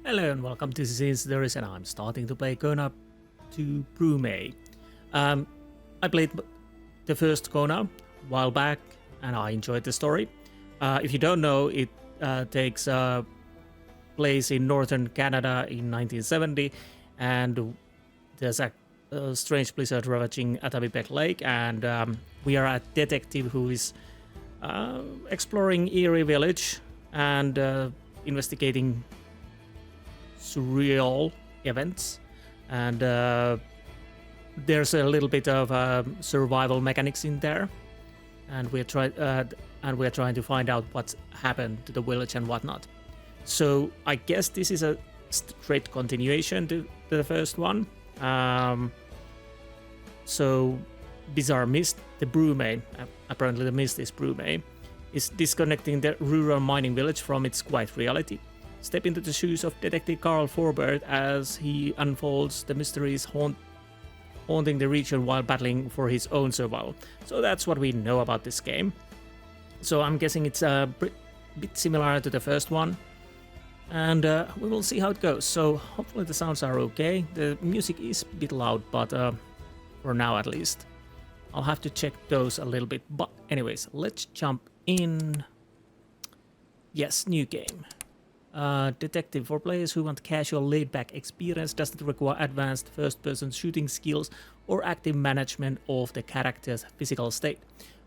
Hello and welcome to Insti, and I'm starting to play Kona II Brume. I played the first Kona a while back and I enjoyed the story. If you don't know, it takes place in Northern Canada in 1970, and there's a strange blizzard ravaging Atabipek Lake, and we are a detective who is exploring Erie Village and investigating surreal events, and there's a little bit of survival mechanics in there, and we're trying to find out what's happened to the village and whatnot. So I guess this is a straight continuation to the first one. So Bizarre Mist, the Brume, apparently the mist is Brume, is disconnecting the rural mining village from its quiet reality. Step into the shoes of Detective Carl Faubert as he unfolds the mysteries haunting the region while battling for his own survival. So that's what we know about this game. So I'm guessing it's a bit similar to the first one, and we will see how it goes. So hopefully the sounds are okay. The music is a bit loud, but for now at least. I'll have to check those a little bit. But anyways, let's jump in. Yes, new game. Detective for players who want casual laid-back experience, doesn't require advanced first-person shooting skills or active management of the character's physical state.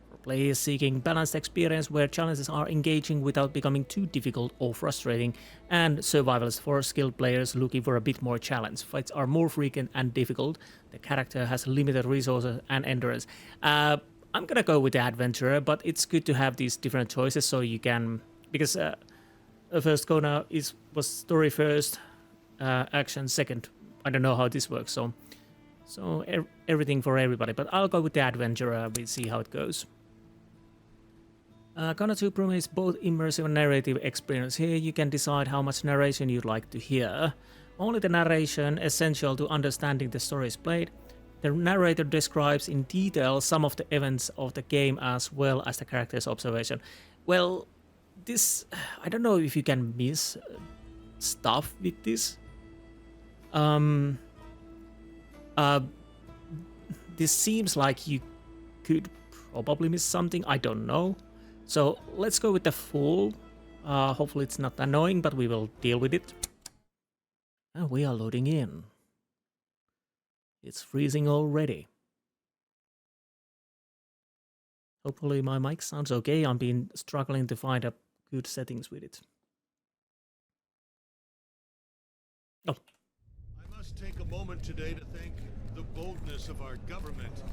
For players seeking balanced experience where challenges are engaging without becoming too difficult or frustrating, and survivalists for skilled players looking for a bit more challenge. Fights are more frequent and difficult. The character has limited resources and endurance. I'm gonna go with the adventurer, but it's good to have these different choices so you can, because first Kona was story first, action second. I don't know how this works, so everything for everybody. But I'll go with the adventurer. We'll see how it goes. Kona II Brume is both immersive and narrative experience. Here you can decide how much narration you'd like to hear. Only the narration essential to understanding the story is played. The narrator describes in detail some of the events of the game as well as the character's observation. Well, this, I don't know if you can miss stuff with this. This seems like you could probably miss something. I don't know. So let's go with the full. Hopefully it's not annoying, but we will deal with it. And we are loading in. It's freezing already. Hopefully my mic sounds okay. I've been struggling to find a good settings with it. Oh. I must take a moment today to thank the boldness of our government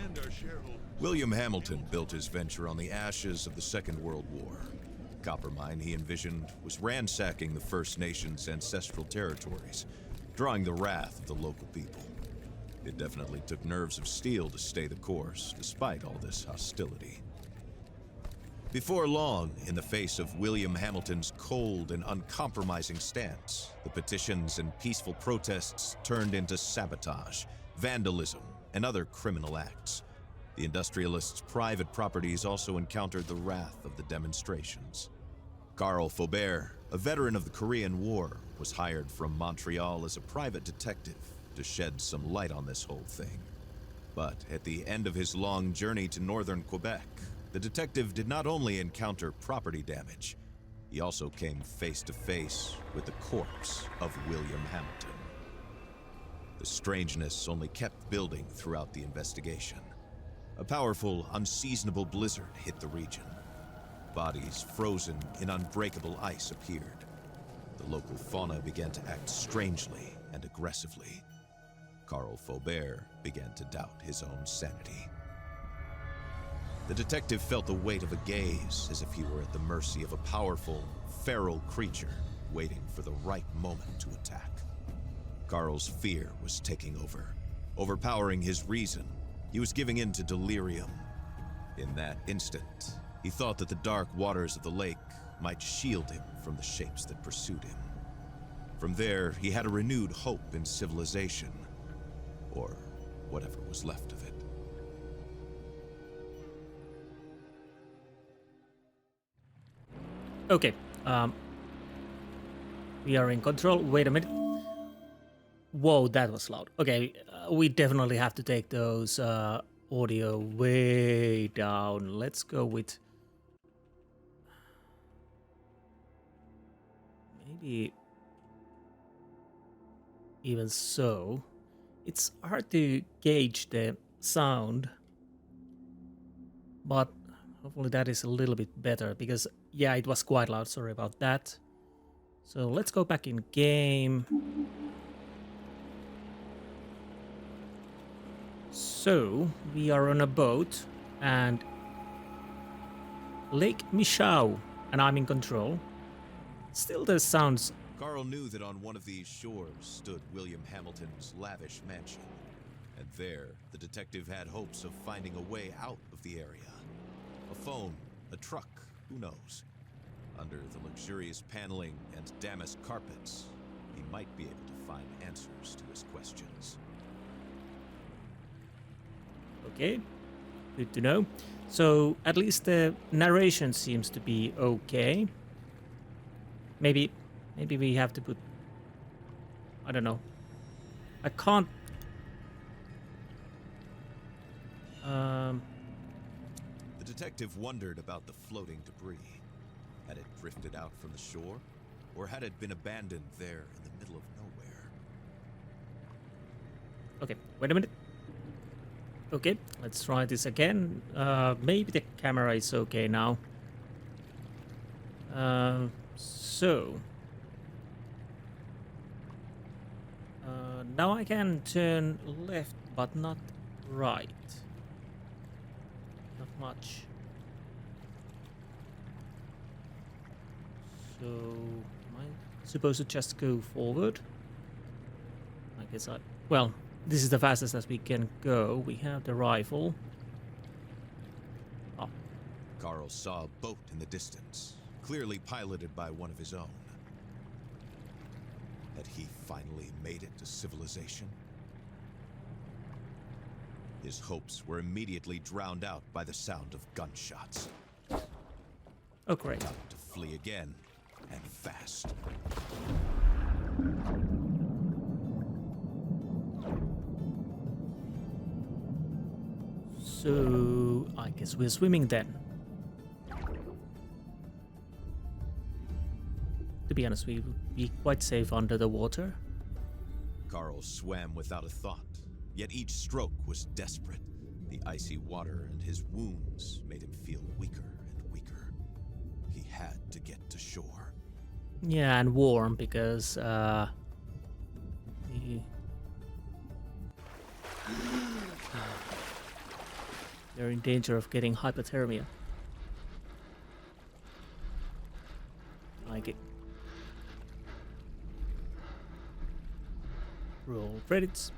and our shareholders. William Hamilton built his venture on the ashes of the Second World War. The copper mine he envisioned was ransacking the First Nations' ancestral territories, drawing the wrath of the local people. It definitely took nerves of steel to stay the course, despite all this hostility. Before long, in the face of William Hamilton's cold and uncompromising stance, the petitions and peaceful protests turned into sabotage, vandalism, and other criminal acts. The industrialists' private properties also encountered the wrath of the demonstrations. Carl Faubert, a veteran of the Korean War, was hired from Montreal as a private detective to shed some light on this whole thing. But at the end of his long journey to Northern Québec, the detective did not only encounter property damage, he also came face to face with the corpse of William Hamilton. The strangeness only kept building throughout the investigation. A powerful, unseasonable blizzard hit the region. Bodies frozen in unbreakable ice appeared. The local fauna began to act strangely and aggressively. Carl Faubert began to doubt his own sanity. The detective felt the weight of a gaze, as if he were at the mercy of a powerful, feral creature waiting for the right moment to attack. Carl's fear was taking over, overpowering his reason. He was giving in to delirium. In that instant, he thought that the dark waters of the lake might shield him from the shapes that pursued him. From there, he had a renewed hope in civilization, or whatever was left of it. Okay. We are in control. Wait a minute. Whoa, that was loud. Okay, we definitely have to take those audio way down. Let's go with maybe even so. It's hard to gauge the sound, but hopefully that is a little bit better because yeah, it was quite loud. Sorry about that. So let's go back in game. So we are on a boat and Lake Michau, and I'm in control. Still the sounds. Carl knew that on one of these shores stood William Hamilton's lavish mansion. And there, the detective had hopes of finding a way out of the area. A phone, a truck, who knows? Under the luxurious paneling and damask carpets, he might be able to find answers to his questions. Okay, good to know. So at least the narration seems to be okay. Maybe we have to put, I don't know. I can't. The detective wondered about the floating debris. Had it drifted out from the shore, or had it been abandoned there in the middle of nowhere? Okay, wait a minute. Okay, let's try this again. Maybe the camera is okay now. Now I can turn left, but not right. Not much. So, am I supposed to just go forward? I guess well, this is the fastest as we can go. We have the rifle. Oh. Carl saw a boat in the distance, clearly piloted by one of his own. Had he finally made it to civilization? His hopes were immediately drowned out by the sound of gunshots. Oh, great. Time to flee again, and fast. So, I guess we're swimming then. To be honest, we would be quite safe under the water. Carl swam without a thought, yet each stroke was desperate. The icy water and his wounds made him feel weaker and weaker. He had to get to shore. Yeah, and warm because they're in danger of getting hypothermia. Like it. Roll credits.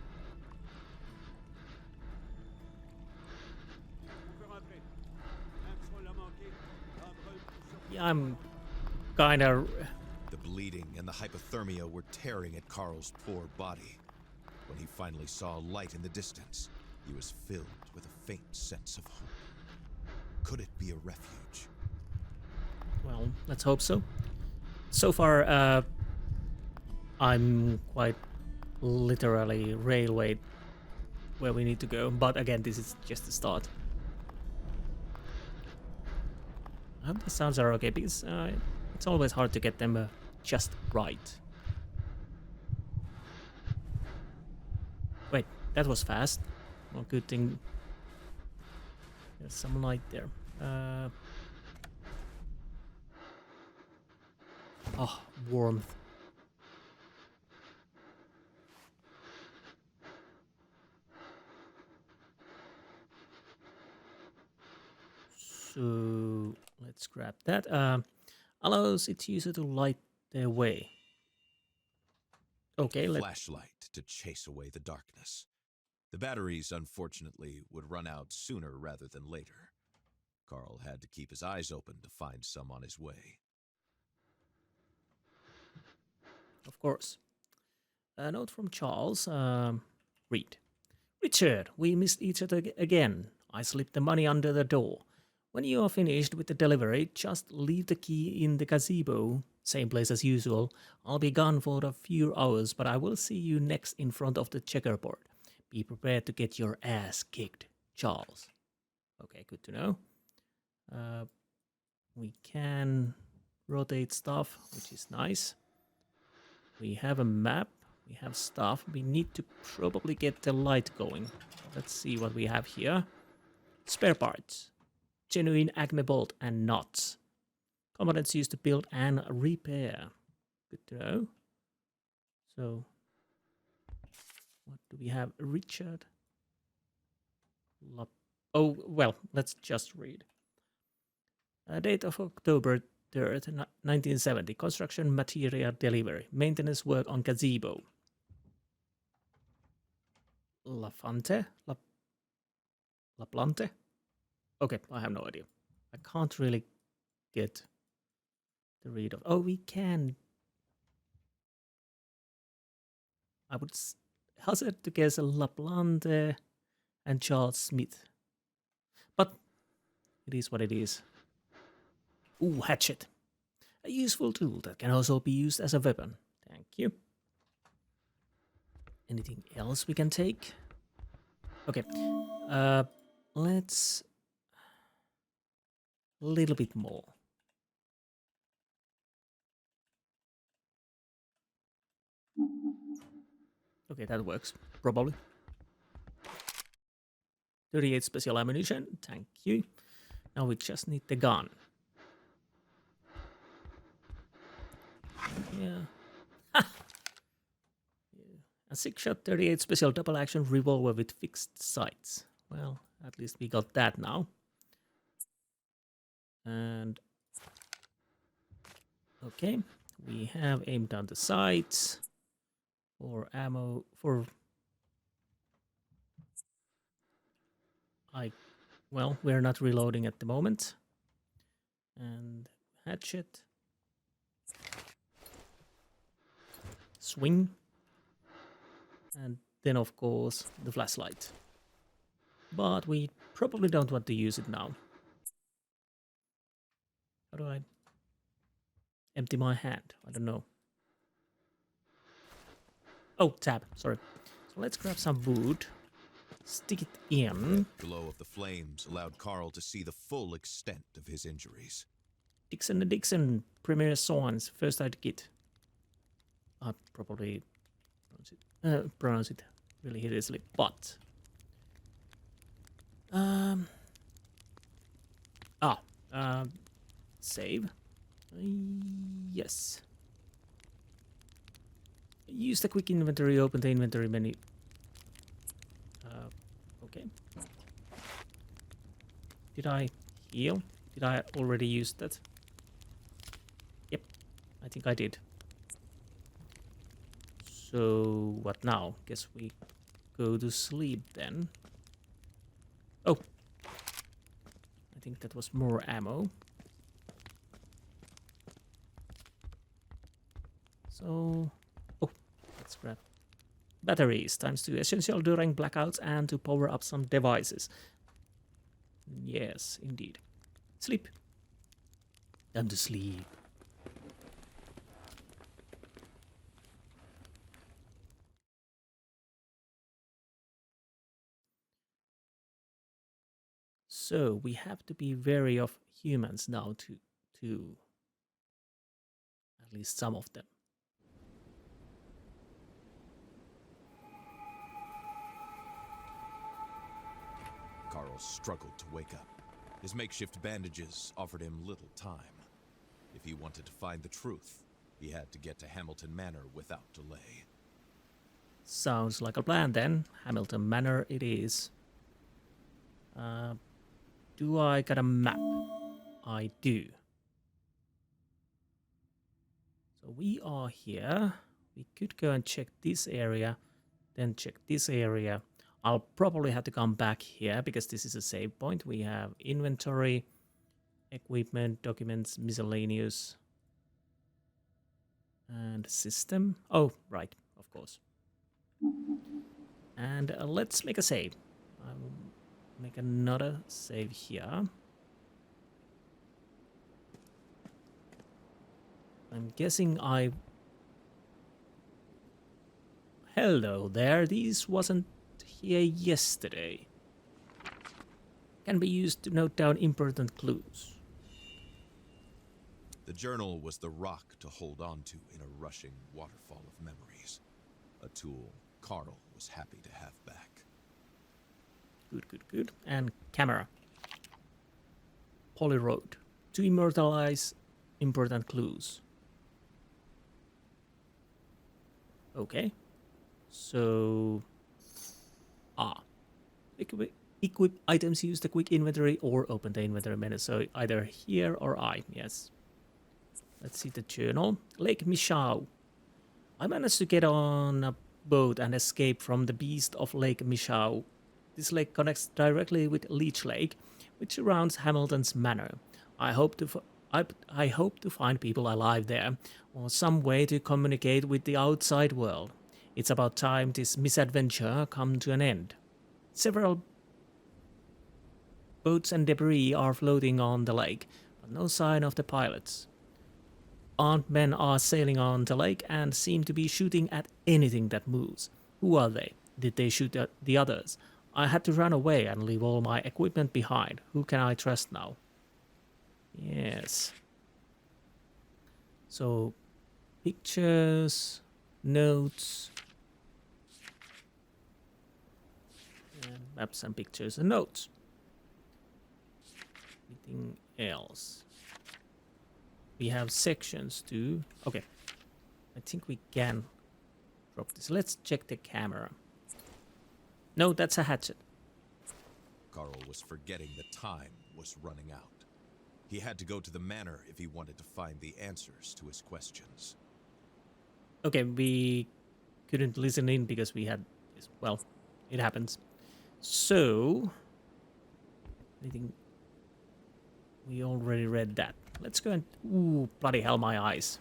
Yeah, I'm kind of. The bleeding and the hypothermia were tearing at Carl's poor body. When he finally saw a light in the distance, he was filled with a faint sense of hope. Could it be a refuge? Well, let's hope so. So far, I'm quite literally railway where we need to go. But again, this is just the start. I hope the sounds are okay because it's always hard to get them just right. Wait, that was fast. Well, good thing there's some light there. Oh, warmth. So let's grab that. Allows its user to light their way. Okay, Flashlight to chase away the darkness. The batteries, unfortunately, would run out sooner rather than later. Carl had to keep his eyes open to find some on his way. Of course. A note from Charles. Read. Richard, we missed each other again. I slipped the money under the door. When you are finished with the delivery, just leave the key in the gazebo same place as usual. I'll be gone for a few hours, but I will see you next in front of the checkerboard. Be prepared to get your ass kicked, Charles. Okay, good to know. We can rotate stuff, which is nice. We have a map. We have stuff. We need to probably get the light going. Let's see what we have here. Spare parts. Genuine Acme bolt and nuts. Components used to build and repair. Good to know. So, what do we have? Richard. Oh, well, let's just read. Date of October 3rd, 1970. Construction material delivery. Maintenance work on gazebo. La Plante? Okay, I have no idea. I can't really get the read of. Oh, we can. I would hazard to guess La Plante and Charles Smith. But it is what it is. Ooh, hatchet. A useful tool that can also be used as a weapon. Thank you. Anything else we can take? Okay. Let's... a little bit more. Okay, that works. Probably. 38 special ammunition. Thank you. Now we just need the gun. Yeah. Ha! A 6-shot 38 special double action revolver with fixed sights. Well, at least we got that now. And okay, we have aimed down the sights for ammo for well, we're not reloading at the moment. And hatchet. Swing. And then of course the flashlight. But we probably don't want to use it now. How do I empty my hand? I don't know. Oh, tab, sorry. So let's grab some wood. Stick it in. The glow of the flames allowed Carl to see the full extent of his injuries. Dixon and Dixon, Premier Swans, first aid kit. I probably pronounce it really hideously, but save. Yes. Use the quick inventory, open the inventory menu. Okay. Did I heal? Did I already use that? Yep, I think I did. So, what now? Guess we go to sleep then. Oh! I think that was more ammo. So, oh, let's grab batteries ×2, essential during blackouts and to power up some devices. Yes, indeed. Sleep. Time to sleep. So we have to be wary of humans now to at least some of them. Carl struggled to wake up. His makeshift bandages offered him little time. If he wanted to find the truth, he had to get to Hamilton Manor without delay. Sounds like a plan then. Hamilton Manor it is. Do I got a map? I do. So we are here. We could go and check this area, then check this area. I'll probably have to come back here because this is a save point. We have inventory, equipment, documents, miscellaneous, and system. Oh, right, of course. And let's make a save. I will make another save here. I'm guessing I... Hello there, this wasn't here yesterday. Can be used to note down important clues. The journal was the rock to hold on to in a rushing waterfall of memories. A tool Carl was happy to have back. Good, good, good. And camera. Polyroad. To immortalize important clues. Okay. So... Equip items, use the quick inventory or open the inventory menu. So either here or I, yes. Let's see the journal. Lake Michau. I managed to get on a boat and escape from the beast of Lake Michau. This lake connects directly with Leech Lake, which surrounds Hamilton's manor. I hope to find people alive there, or some way to communicate with the outside world. It's about time this misadventure come to an end. Several boats and debris are floating on the lake, but no sign of the pilots. Armed men are sailing on the lake and seem to be shooting at anything that moves. Who are they? Did they shoot at the others? I had to run away and leave all my equipment behind. Who can I trust now? Yes. So, pictures, notes, and maps and pictures and notes. Anything else? We have sections too. Okay. I think we can drop this. Let's check the camera. No, that's a hatchet. Carl was forgetting that time was running out. He had to go to the manor if he wanted to find the answers to his questions. Okay, we couldn't listen in because we had this. Well, it happens. So, anything... We already read that. Let's go and... Ooh, bloody hell, my eyes.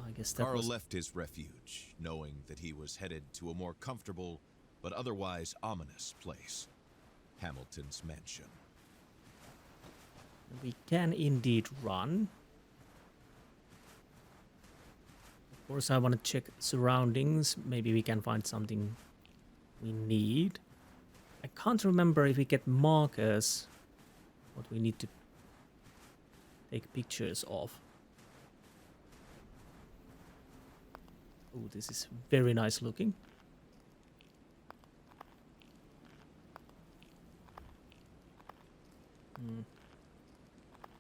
I guess that Carl left his refuge, knowing that he was headed to a more comfortable, but otherwise ominous place. Hamilton's mansion. We can indeed run. Of course, I want to check surroundings. Maybe we can find something we need. I can't remember if we get markers, what we need to take pictures of. Oh, this is very nice looking.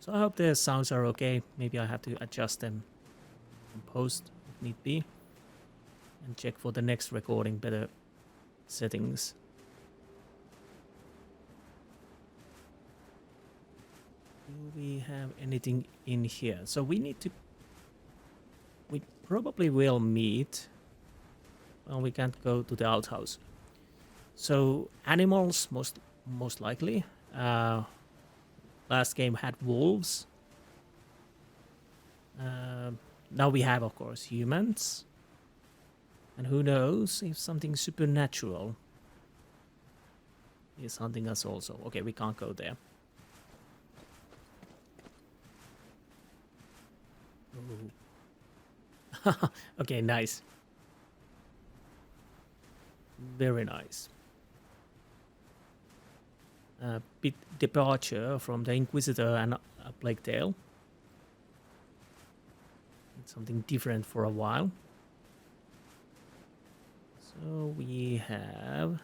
So I hope the sounds are okay. Maybe I have to adjust them in post if need be. And check for the next recording better settings. Do we have anything in here? So we need to... We probably will meet... Well, we can't go to the outhouse. So animals, most likely. Last game had wolves. Now we have, of course, humans. And who knows if something supernatural is hunting us also. Okay, we can't go there. Oh. Okay, nice. Very nice. Bit departure from the Inquisitor and a Plague Tale. Something different for a while. So we have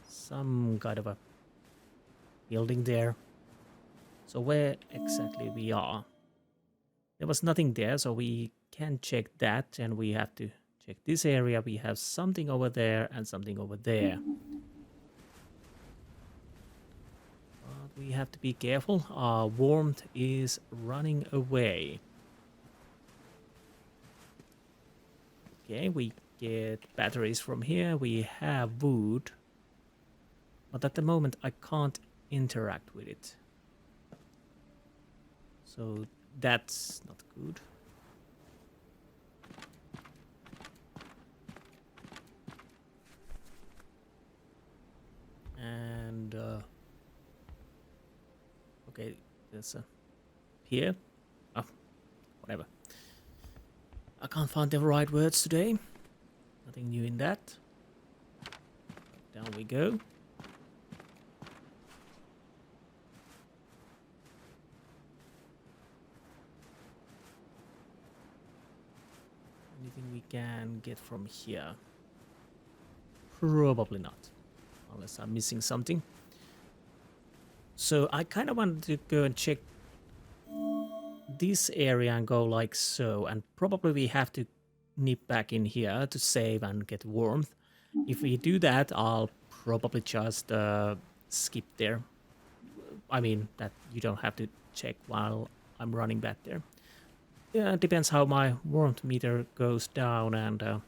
some kind of a building there. So where exactly we are? There was nothing there, so we can check that, and we have to check this area. We have something over there and something over there. But we have to be careful. Our warmth is running away. Okay, we get batteries from here. We have wood. But at the moment, I can't interact with it. So that's not good. And okay, there's a here. Oh, I can't find the right words today. Nothing new in that. Down we go. Anything we can get from here? Probably not. Unless I'm missing something. So I kind of wanted to go and check this area and go like so. And probably we have to nip back in here to save and get warmth. If we do that, I'll probably just skip there. I mean, that you don't have to check while I'm running back there. Yeah, it depends how my warmth meter goes down and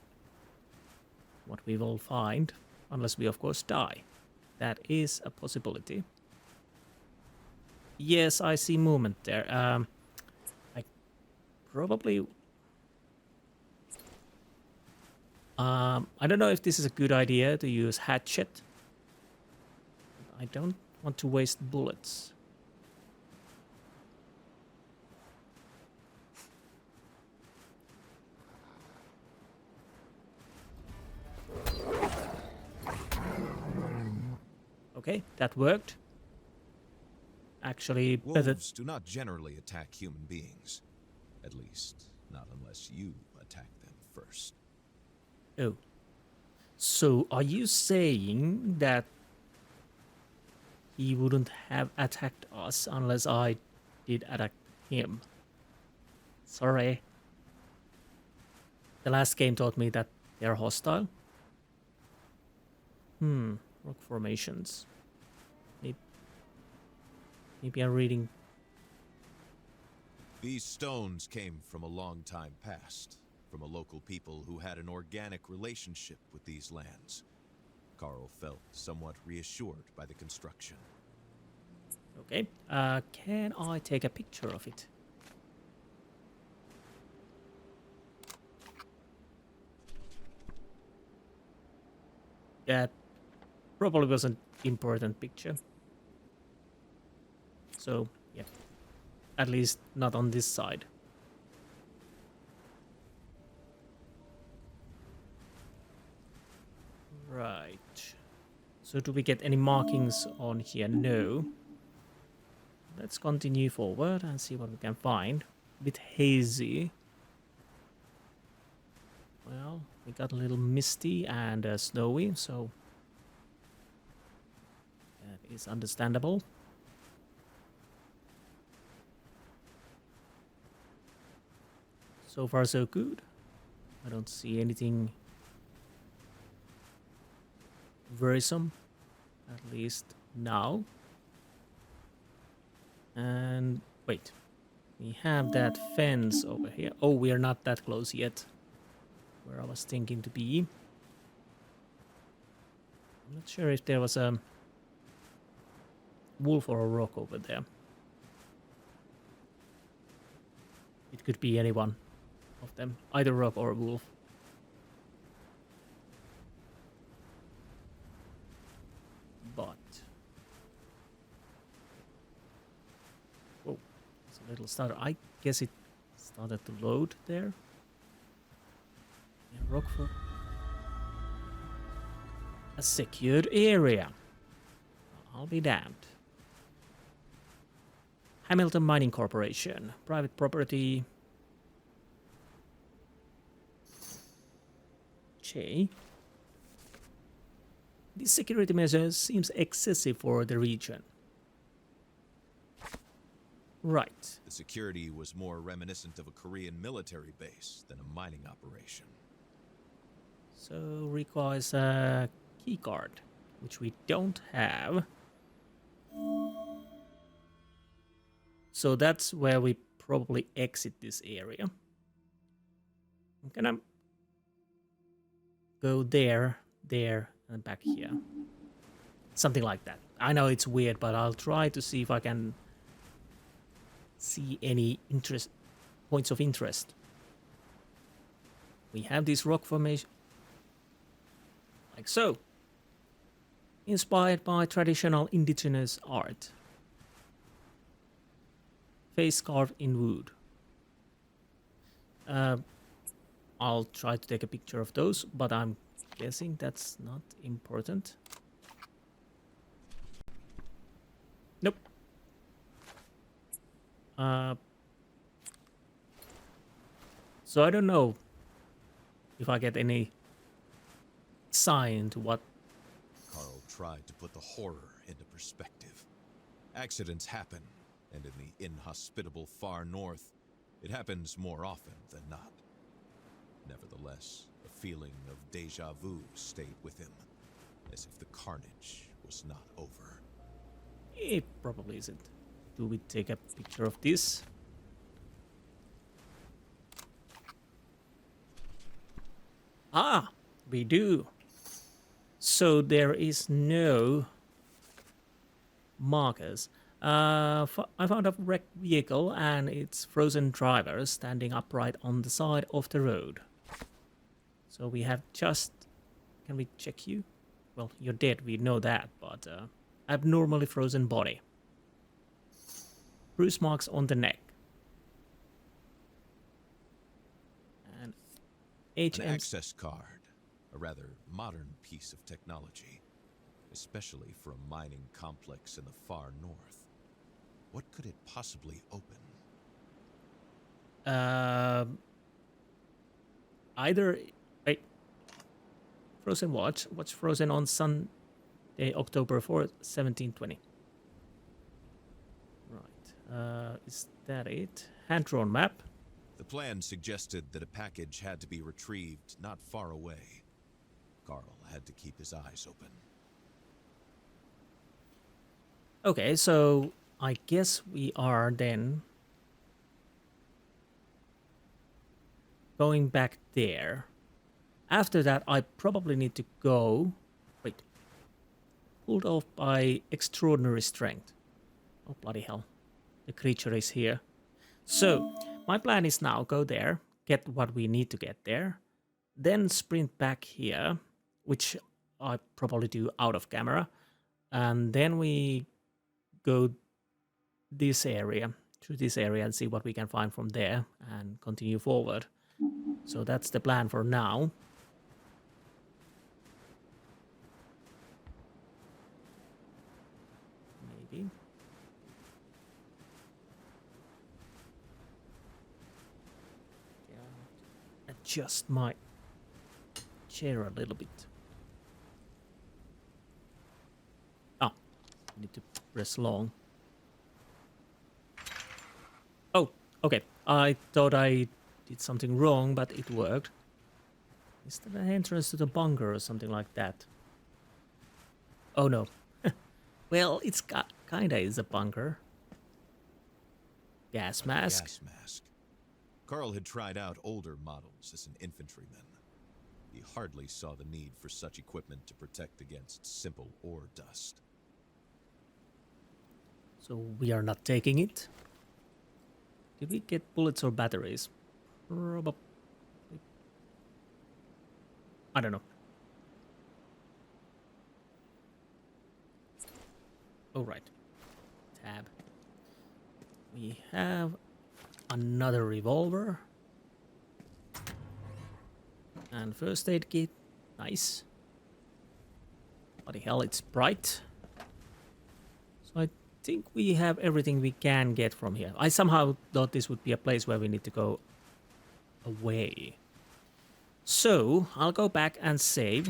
what we will find. Unless we, of course, die. That is a possibility. Yes, I see movement there. I probably... I don't know if this is a good idea to use hatchet. I don't want to waste bullets. Okay, that worked. Actually, better. Wolves do not generally attack human beings. At least, not unless you attack them first. Oh. So, are you saying that he wouldn't have attacked us unless I did attack him? Sorry. The last game taught me that they're hostile. Rock formations. Maybe I'm reading. These stones came from a long time past, from a local people who had an organic relationship with these lands. Carl felt somewhat reassured by the construction. Okay. Can I take a picture of it? That probably was an important picture. So, yeah. At least not on this side. Right. So do we get any markings on here? No. Let's continue forward and see what we can find. A bit hazy. Well, we got a little misty and snowy, so that is understandable. So far, so good. I don't see anything worrisome, at least now. And wait, we have that fence over here. Oh, we are not that close yet, where I was thinking to be. I'm not sure if there was a wolf or a rock over there. It could be anyone of them, either rock or wolf. But whoa, it's a little stutter. I guess it started to load there. Yeah, rock for a secured area. I'll be damned. Hamilton Mining Corporation, private property. J. This security measure seems excessive for the region. Right. The security was more reminiscent of a Korean military base than a mining operation. So requires a key card, which we don't have. So that's where we probably exit this area. I'm gonna go there, and back here. Something like that. I know it's weird, but I'll try to see if I can see any points of interest. We have this rock formation, like so. Inspired by traditional indigenous art. Face carved in wood. I'll try to take a picture of those, but I'm guessing that's not important. Nope. So I don't know if I get any sign to what. Carl tried to put the horror into perspective. Accidents happen, and in the inhospitable far north, it happens more often than not. Nevertheless, a feeling of déjà vu stayed with him, as if the carnage was not over. It probably isn't. Do we take a picture of this? Ah, we do. So there is no markers. I found a wrecked vehicle and its frozen driver standing upright on the side of the road. So we have just... Can we check you? Well, you're dead, we know that, but abnormally frozen body. Bruise marks on the neck. And An access card, a rather modern piece of technology, especially for a mining complex in the far north. What could it possibly open? Either... Wait. Frozen watch. What's frozen on Sunday, October 4th, 1720? Right. Is that it? Hand-drawn map. The plan suggested that a package had to be retrieved not far away. Carl had to keep his eyes open. Okay, so I guess we are then going back there. After that, I probably need to go... Wait. Pulled off by extraordinary strength. Oh, bloody hell. The creature is here. So, my plan is now go there, get what we need to get there, then sprint back here, which I probably do out of camera, and then we go this area, through this area, and see what we can find from there, and continue forward. So that's the plan for now. Maybe. Adjust my chair a little bit. Oh, I need to press long. Oh, okay. I thought I did something wrong, but it worked. Is that an entrance to the bunker or something like that? Oh no. Well, it's kinda is a bunker. Gas mask. Gas mask. Carl had tried out older models as an infantryman. He hardly saw the need for such equipment to protect against simple ore dust. So we are not taking it? Did we get bullets or batteries? Probably. I don't know. Oh, right. Tab. We have another revolver. And first aid kit. Nice. Bloody hell, it's bright. So I think we have everything we can get from here. I somehow thought this would be a place where we need to go away. So, I'll go back and save.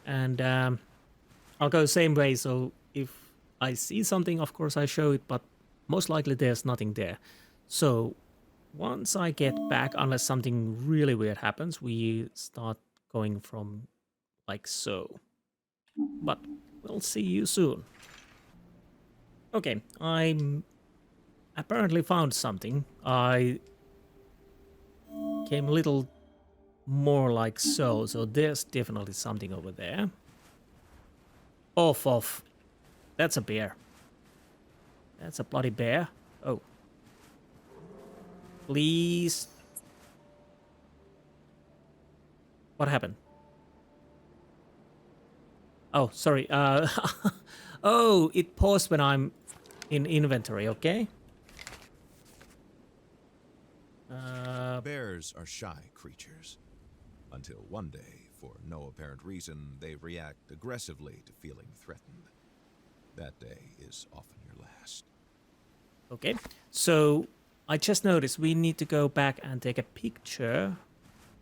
And I'll go the same way, so if I see something, of course I show it, but most likely there's nothing there. So, once I get back, unless something really weird happens, we start going from like so. But we'll see you soon. Okay, I apparently found something. I came a little more like so, so there's definitely something over there. Off. That's a bear. That's a bloody bear. Oh. Please. What happened? Oh, sorry. Oh, it paused when I'm in inventory, okay? Bears are shy creatures. Until one day, for no apparent reason, they react aggressively to feeling threatened. That day is often your last. Okay, so I just noticed we need to go back and take a picture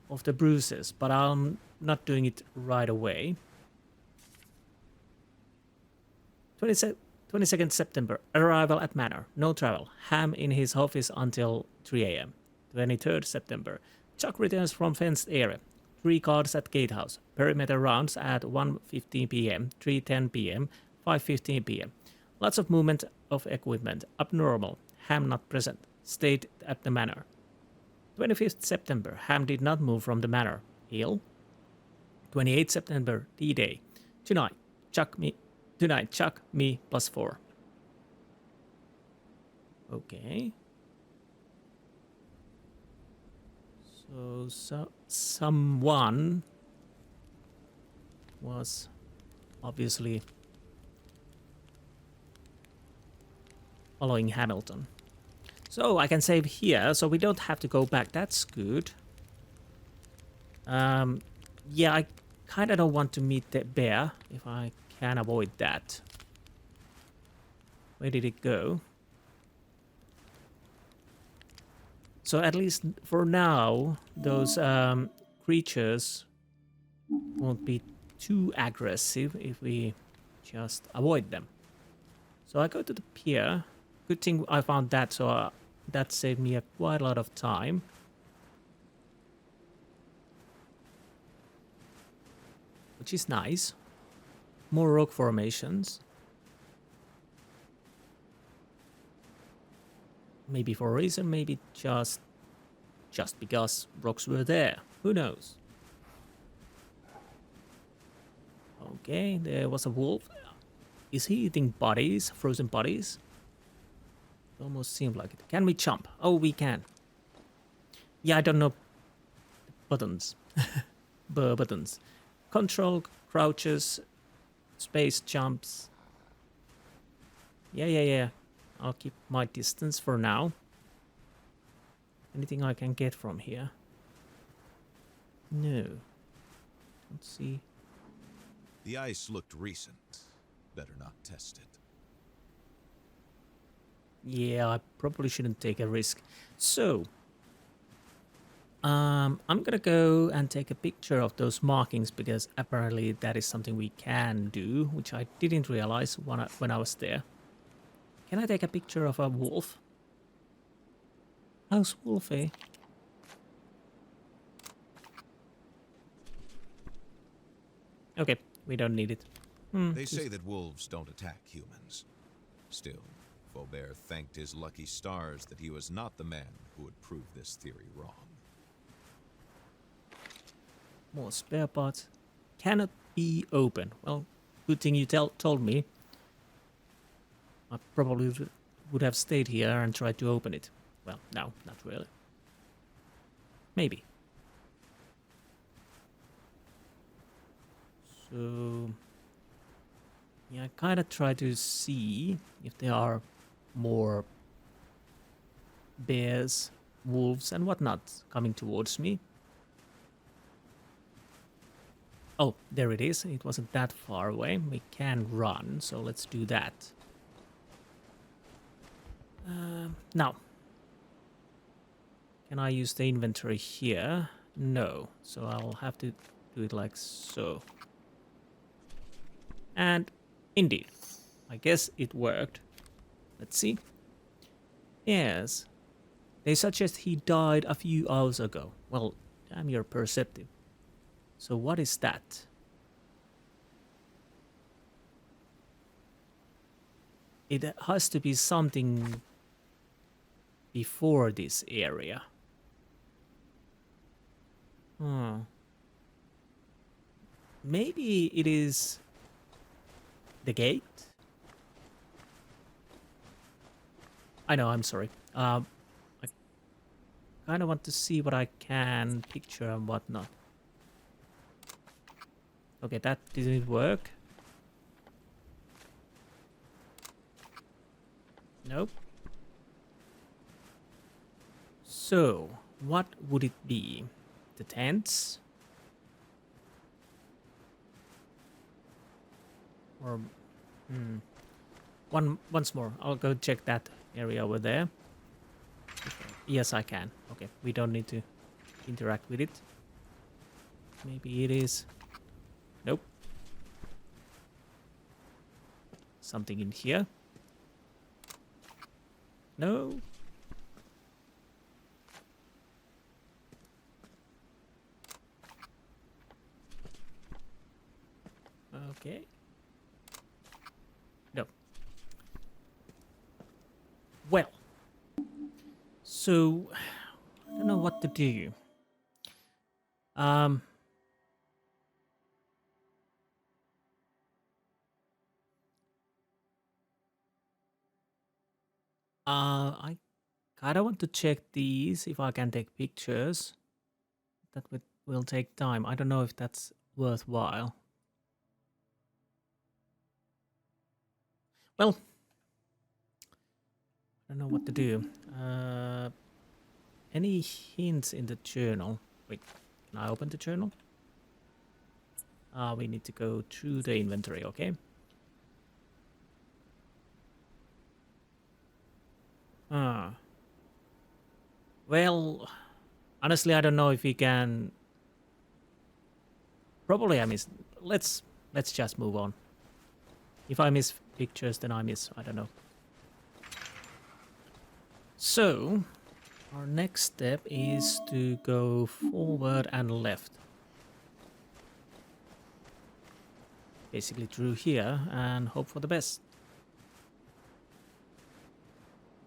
of the bruises, but I'm not doing it right away. 22nd September, arrival at Manor, no travel. Ham in his office until 3 a.m. 23rd September, Chuck returns from fenced area. 3 guards at gatehouse. Perimeter rounds at 1:15 p.m., 3:10 p.m., 5:15 p.m. Lots of movement of equipment. Abnormal. Ham not present. Stayed at the Manor. 25th September, Ham did not move from the Manor. Ill. 28th September, D-Day. Tonight, Chuck, me, +4. Okay. So someone was obviously following Hamilton. So I can save here, so we don't have to go back. That's good. Yeah, I kind of don't want to meet the bear if I can avoid that. Where did it go? So at least for now, those creatures won't be too aggressive if we just avoid them. So I go to the pier. Good thing I found that, so that saved me quite a lot of time. Which is nice. More rock formations. Maybe for a reason, maybe just because rocks were there. Who knows? Okay, there was a wolf. Is he eating bodies? Frozen bodies? It almost seemed like it. Can we jump? Oh, we can. Yeah, I don't know buttons. Buttons. Control, crouches, space jumps. Yeah. I'll keep my distance for now. Anything I can get from here? No. Let's see. The ice looked recent. Better not test it. Yeah, I probably shouldn't take a risk. So, I'm gonna go and take a picture of those markings because apparently that is something we can do, which I didn't realize when I was there. Can I take a picture of a wolf? How's Wolfie? Okay, we don't need it. They say that wolves don't attack humans. Still, Faubert thanked his lucky stars that he was not the man who would prove this theory wrong. More spare parts. Cannot be open. Well, good thing you told me. I probably would have stayed here and tried to open it. Well, no, not really. Maybe. So, yeah, I kind of try to see if there are more bears, wolves, and whatnot coming towards me. Oh, there it is. It wasn't that far away. We can run, so let's do that. Now, can I use the inventory here? No, so I'll have to do it like so. And indeed, I guess it worked. Let's see. Yes, they suggest he died a few hours ago. Well, damn, you're perceptive. So what is that? It has to be something before this area. Maybe it is the gate? I know, I'm sorry. I kind of want to see what I can picture and whatnot. Okay, that didn't work. Nope. So, What would it be? The tents? Or once more, I'll go check that area over there. Yes, I can. Okay, we don't need to interact with it. Maybe it is. Nope. Something in here? No. Okay. No. Well. So, I don't know what to do. I kind of want to check these if I can take pictures. That will take time. I don't know if that's worthwhile. Well, I don't know what to do. Any hints in the journal? Wait, can I open the journal? We need to go through the inventory, okay? Well, honestly, I don't know if we can. Probably I miss. Let's just move on. If I miss pictures, then I miss. I don't know. So, our next step is to go forward and left. Basically through here and hope for the best.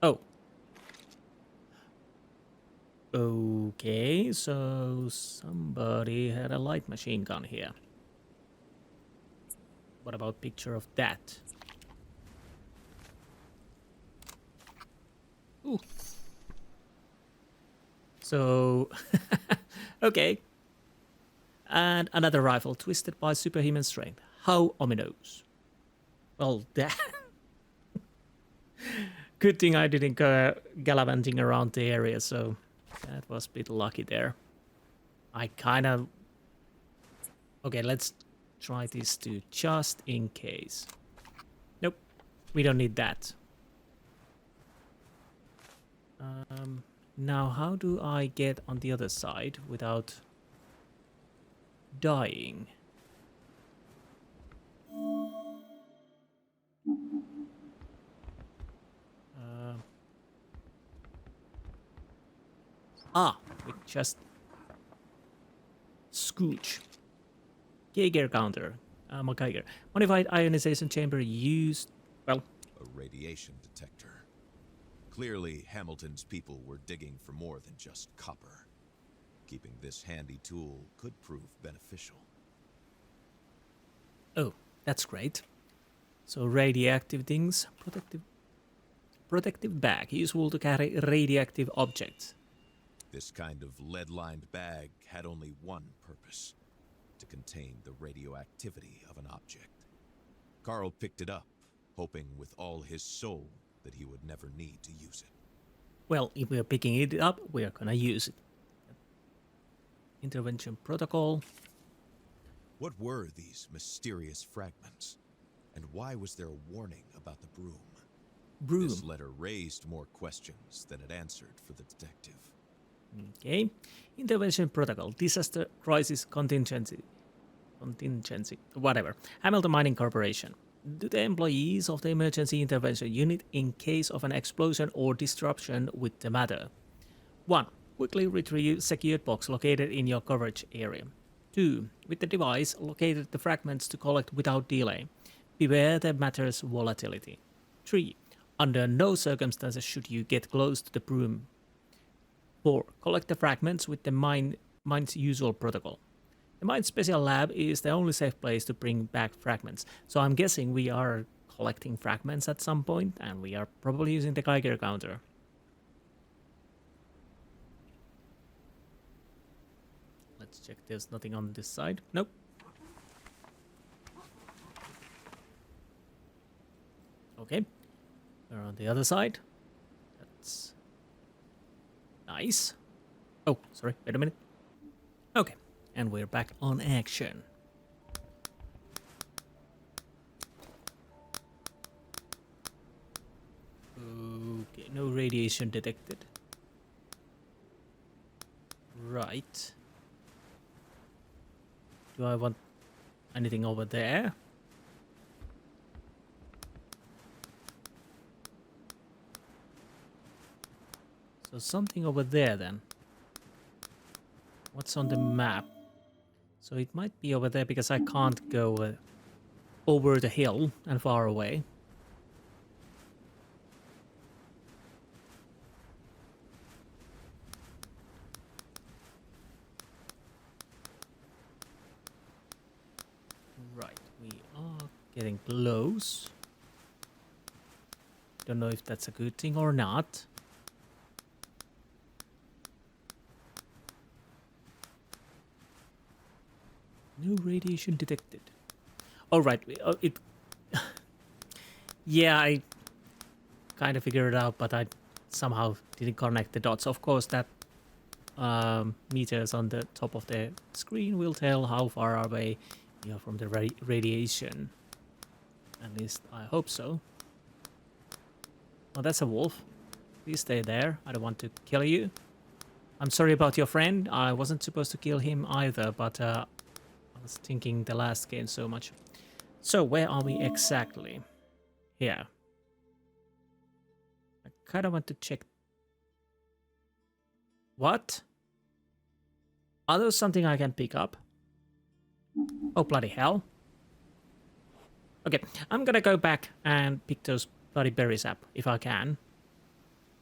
Oh. Okay, so somebody had a light machine gun here. What about picture of that? Ooh. So, okay. And another rifle twisted by superhuman strength. How ominous. Well, that... Good thing I didn't go gallivanting around the area, so that was a bit lucky there. I kind of... Okay, let's try this too, just in case. Nope, we don't need that. Now, how do I get on the other side without dying? We just scooch. Geiger counter. Geiger. Modified ionization chamber used. Well, a radiation detector. Clearly, Hamilton's people were digging for more than just copper. Keeping this handy tool could prove beneficial. Oh, that's great. So radioactive things, protective bag, useful to carry radioactive objects. This kind of lead-lined bag had only one purpose: to contain the radioactivity of an object. Carl picked it up, hoping with all his soul that he would never need to use it. Well, if we're picking it up, we're gonna use it. Intervention protocol. What were these mysterious fragments? And why was there a warning about the Brume? Brume. This letter raised more questions than it answered for the detective. Okay. Intervention protocol. Disaster crisis contingency. Whatever. Hamilton Mining Corporation. Do the employees of the emergency intervention unit in case of an explosion or disruption with the matter. 1. Quickly retrieve secured box located in your coverage area. 2. With the device, locate the fragments to collect without delay. Beware the matter's volatility. 3. Under no circumstances should you get close to the Brume. 4. Collect the fragments with the mine's usual protocol. The mine special lab is the only safe place to bring back fragments. So I'm guessing we are collecting fragments at some point, and we are probably using the Geiger counter. Let's check there's nothing on this side. Nope. Okay. We're on the other side. That's nice. Oh, sorry, wait a minute. Okay, and we're back on action. Okay, no radiation detected. Right. Do I want anything over there? So something over there then. What's on the map? So it might be over there because I can't go over the hill and far away. Right, we are getting close. Don't know if that's a good thing or not. No radiation detected. All right, it. Yeah, I kind of figured it out, but I somehow didn't connect the dots. Of course, that meters on the top of the screen will tell how far away we are from the radiation. At least I hope so. Oh, that's a wolf. Please stay there. I don't want to kill you. I'm sorry about your friend. I wasn't supposed to kill him either, but I was thinking the last game so much. So where are we exactly? Here. I kind of want to check. What? Are those something I can pick up? Oh, bloody hell. Okay, I'm gonna go back and pick those bloody berries up, if I can.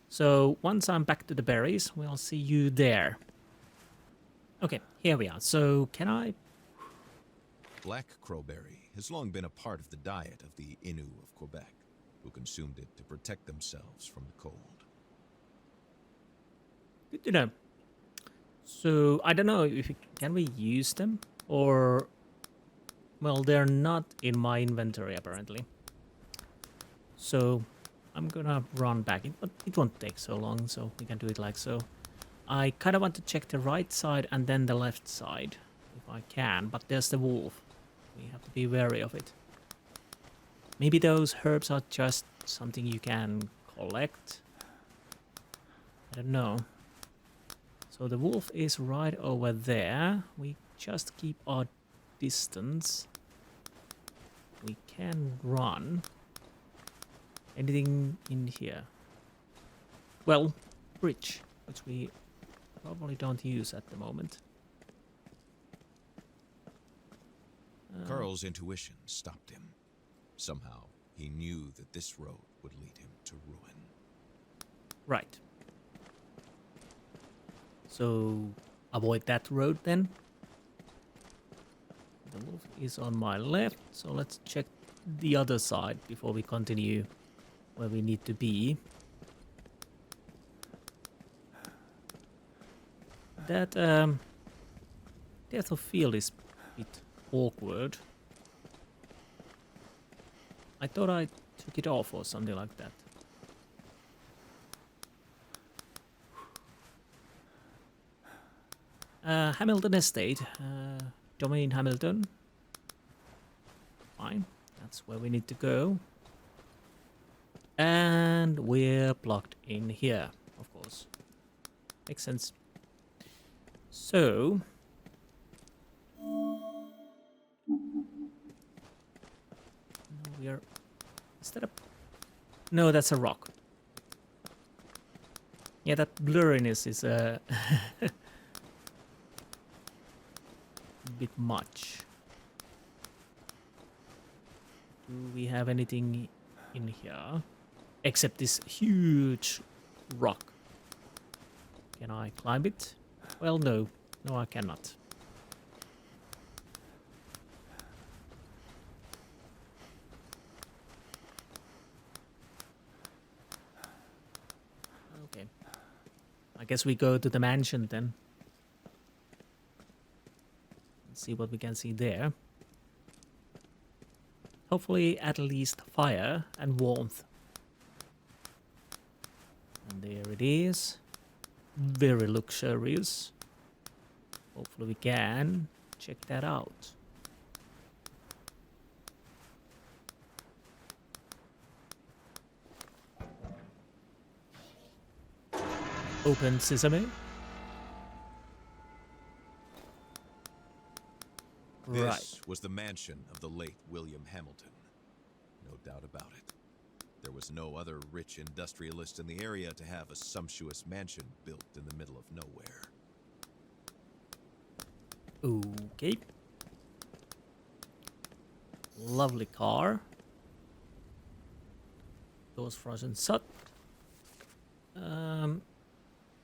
So, once I'm back to the berries, we'll see you there. Okay, here we are. So, can I... Black crowberry has long been a part of the diet of the Innu of Quebec, who consumed it to protect themselves from the cold. Good to know. So, I don't know if can we use them? Or... Well, they're not in my inventory, apparently. So, I'm gonna run back. It won't take so long, so we can do it like so. I kind of want to check the right side and then the left side, if I can. But there's the wolf. We have to be wary of it. Maybe those herbs are just something you can collect. I don't know. So the wolf is right over there. We just keep our distance. We can run. Anything in here? Well, bridge, which we probably don't use at the moment. Carl's intuition stopped him. Somehow, he knew that this road would lead him to ruin. Right. So, avoid that road then. The wolf is on my left, so let's check the other side before we continue where we need to be. That depth of field is a bit awkward. I thought I took it off or something like that. Hamilton Estate, Domain Hamilton. Fine, that's where we need to go. And we're blocked in here, of course. Makes sense. So... we are... Is that a... No, that's a rock. Yeah, that blurriness is a bit much. Do we have anything in here? Except this huge rock. Can I climb it? Well, no. No, I cannot. Okay. I guess we go to the mansion then. Let's see what we can see there. Hopefully at least fire and warmth. And there it is. very luxurious. Hopefully we can check that out. Open sesame. Right. This was the mansion of the late William Hamilton. No doubt about it. There was no other rich industrialist in the area to have a sumptuous mansion built in the middle of nowhere. Okay. Lovely car. Doors frozen shut.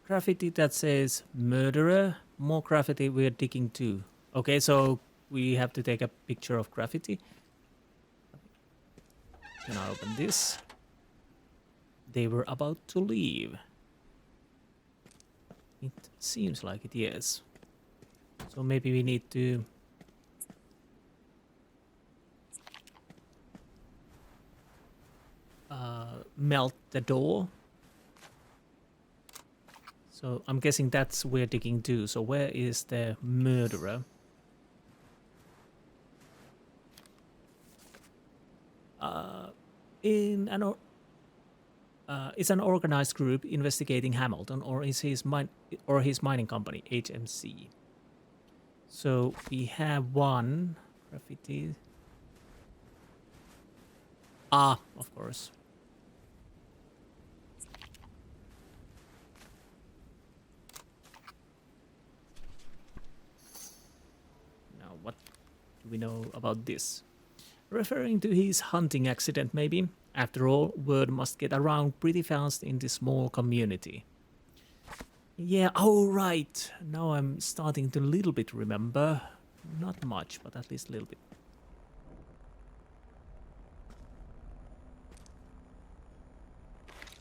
Graffiti that says murderer. More graffiti we're digging too. Okay, so we have to take a picture of graffiti. Can I open this? They were about to leave. It seems like it, yes. So maybe we need to melt the door. So I'm guessing that's where digging to. So where is the murderer? It's an organized group investigating Hamilton or his mining company, HMC. So we have one graffiti. Ah, of course. Now, what do we know about this? Referring to his hunting accident, maybe? After all, word must get around pretty fast in this small community. Yeah, oh right. Now I'm starting to little bit remember. Not much, but at least a little bit.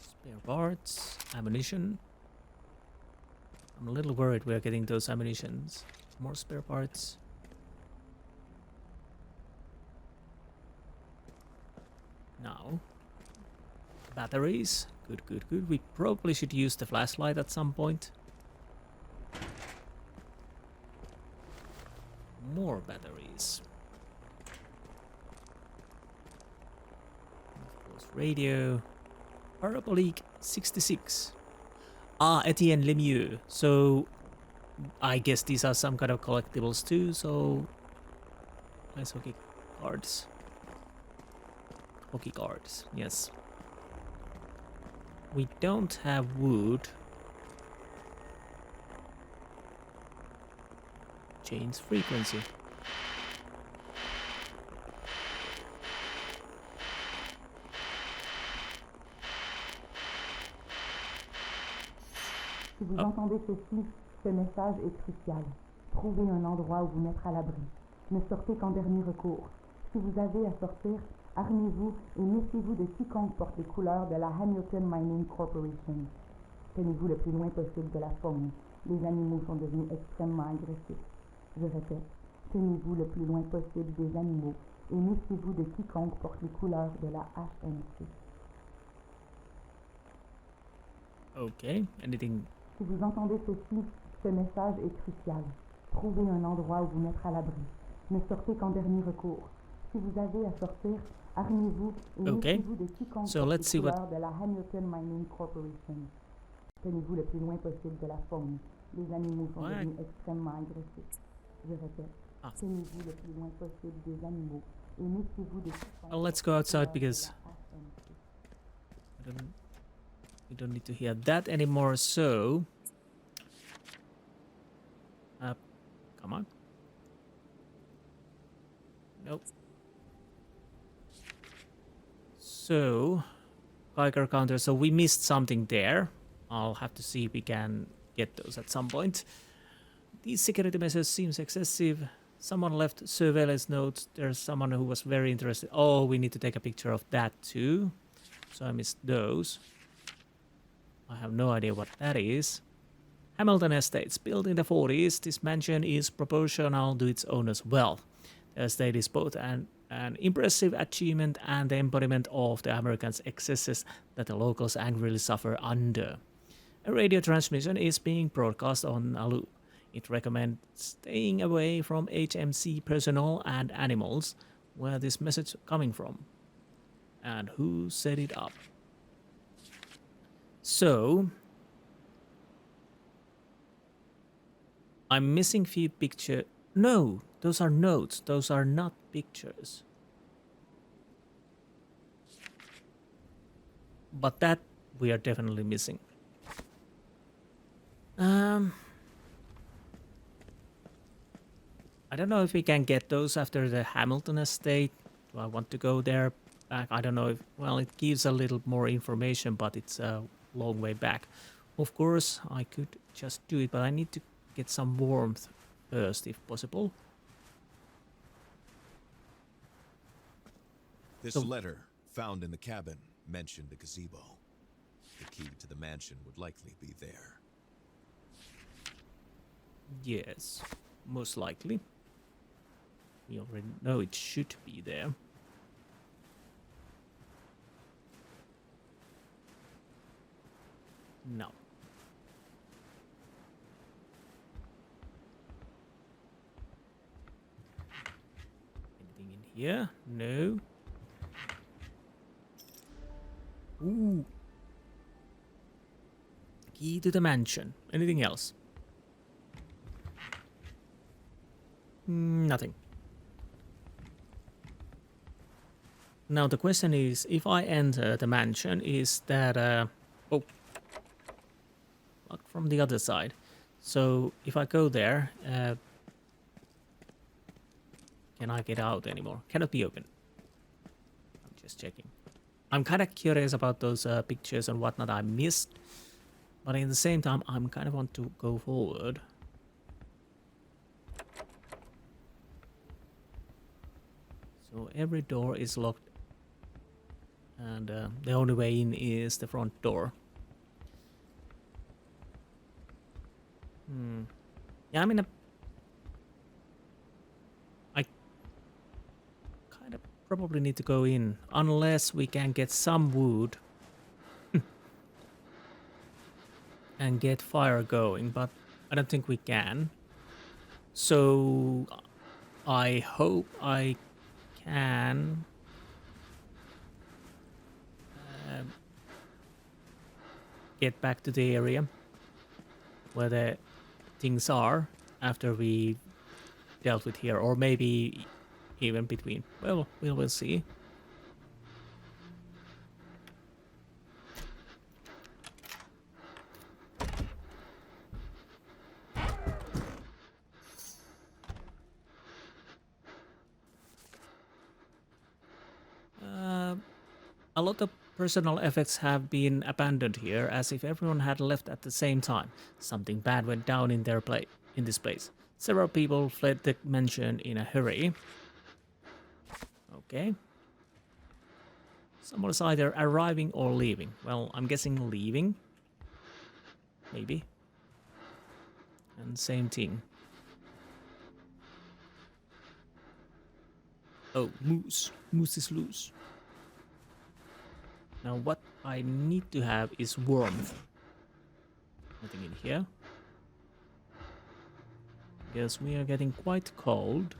Spare parts, ammunition. I'm a little worried we're getting those ammunitions. More spare parts. Now, batteries. Good, good, good. We probably should use the flashlight at some point. More batteries. Of course, radio. Parabolique 66. Ah, Etienne Lemieux. So, I guess these are some kind of collectibles too, so... Ice hockey cards. Hockey cards, yes. We don't have wood. Change frequency. Si vous entendez ceci, ce message est crucial. Trouvez un endroit où vous mettre à l'abri. Ne sortez qu'en dernier recours. Si vous avez à sortir, armez-vous et méfiez-vous de quiconque porte les couleurs de la Hamilton Mining Corporation. Tenez-vous le plus loin possible de la faune. Les animaux sont devenus extrêmement agressifs. Je répète, tenez-vous le plus loin possible des animaux et méfiez-vous de quiconque porte les couleurs de la HMC. Okay, anything? Si vous entendez ceci, ce message est crucial. Trouvez un endroit où vous mettre à l'abri. Ne sortez qu'en dernier recours. Si vous avez à sortir, armez-vous et méfiez-vous de quiconque porte les couleurs de la Hamilton Mining Corporation. Tenez-vous le plus loin possible de la faune. Les animaux sont devenus extrêmement agressifs. Je répète, tenez-vous le plus loin possible des animaux et méfiez-vous de quiconque. Well, let's go outside because we don't need to hear that anymore. So, come on. Nope. So, Geiger counter. So we missed something there. I'll have to see if we can get those at some point. These security measures seems excessive. Someone left surveillance notes. There's someone who was very interested. Oh, we need to take a picture of that too. So I missed those. I have no idea what that is. Hamilton Estates, built in the 40s, this mansion is proportional to its owner's wealth. The estate is both an impressive achievement and the embodiment of the Americans' excesses that the locals angrily suffer under. A radio transmission is being broadcast on Alu. It recommends staying away from HMC personnel and animals. Where this message coming from? And who set it up? So, I'm missing few pictures. No, those are notes. Those are not pictures. But that we are definitely missing. I don't know if we can get those after the Hamilton estate. Do I want to go there back? I don't know if, well, it gives a little more information, but it's a long way back. Of course, I could just do it, but I need to get some warmth first, if possible. This letter, found in the cabin, mentioned the gazebo. The key to the mansion would likely be there. Yes, most likely. We already know it should be there. No. Anything in here? No. Ooh. Key to the mansion. Anything else? Nothing. Now the question is, if I enter the mansion, is that oh, locked from the other side. So if I go there, can I get out anymore? Cannot be open. I'm just checking. I'm kind of curious about those pictures and whatnot I missed, but at the same time, I'm kind of want to go forward. So every door is locked. And the only way in is the front door. Yeah, I mean, I kind of probably need to go in, unless we can get some wood and get fire going, but I don't think we can. So I hope I can get back to the area where the things are after we dealt with here, or maybe even between. Well, we'll see. A lot of personal effects have been abandoned here, as if everyone had left at the same time. Something bad went down in this place. Several people fled the mansion in a hurry. Okay. Someone's either arriving or leaving. Well, I'm guessing leaving. Maybe. And same thing. Oh, moose. Moose is loose. Now what I need to have is warmth. Nothing in here. Because we are getting quite cold.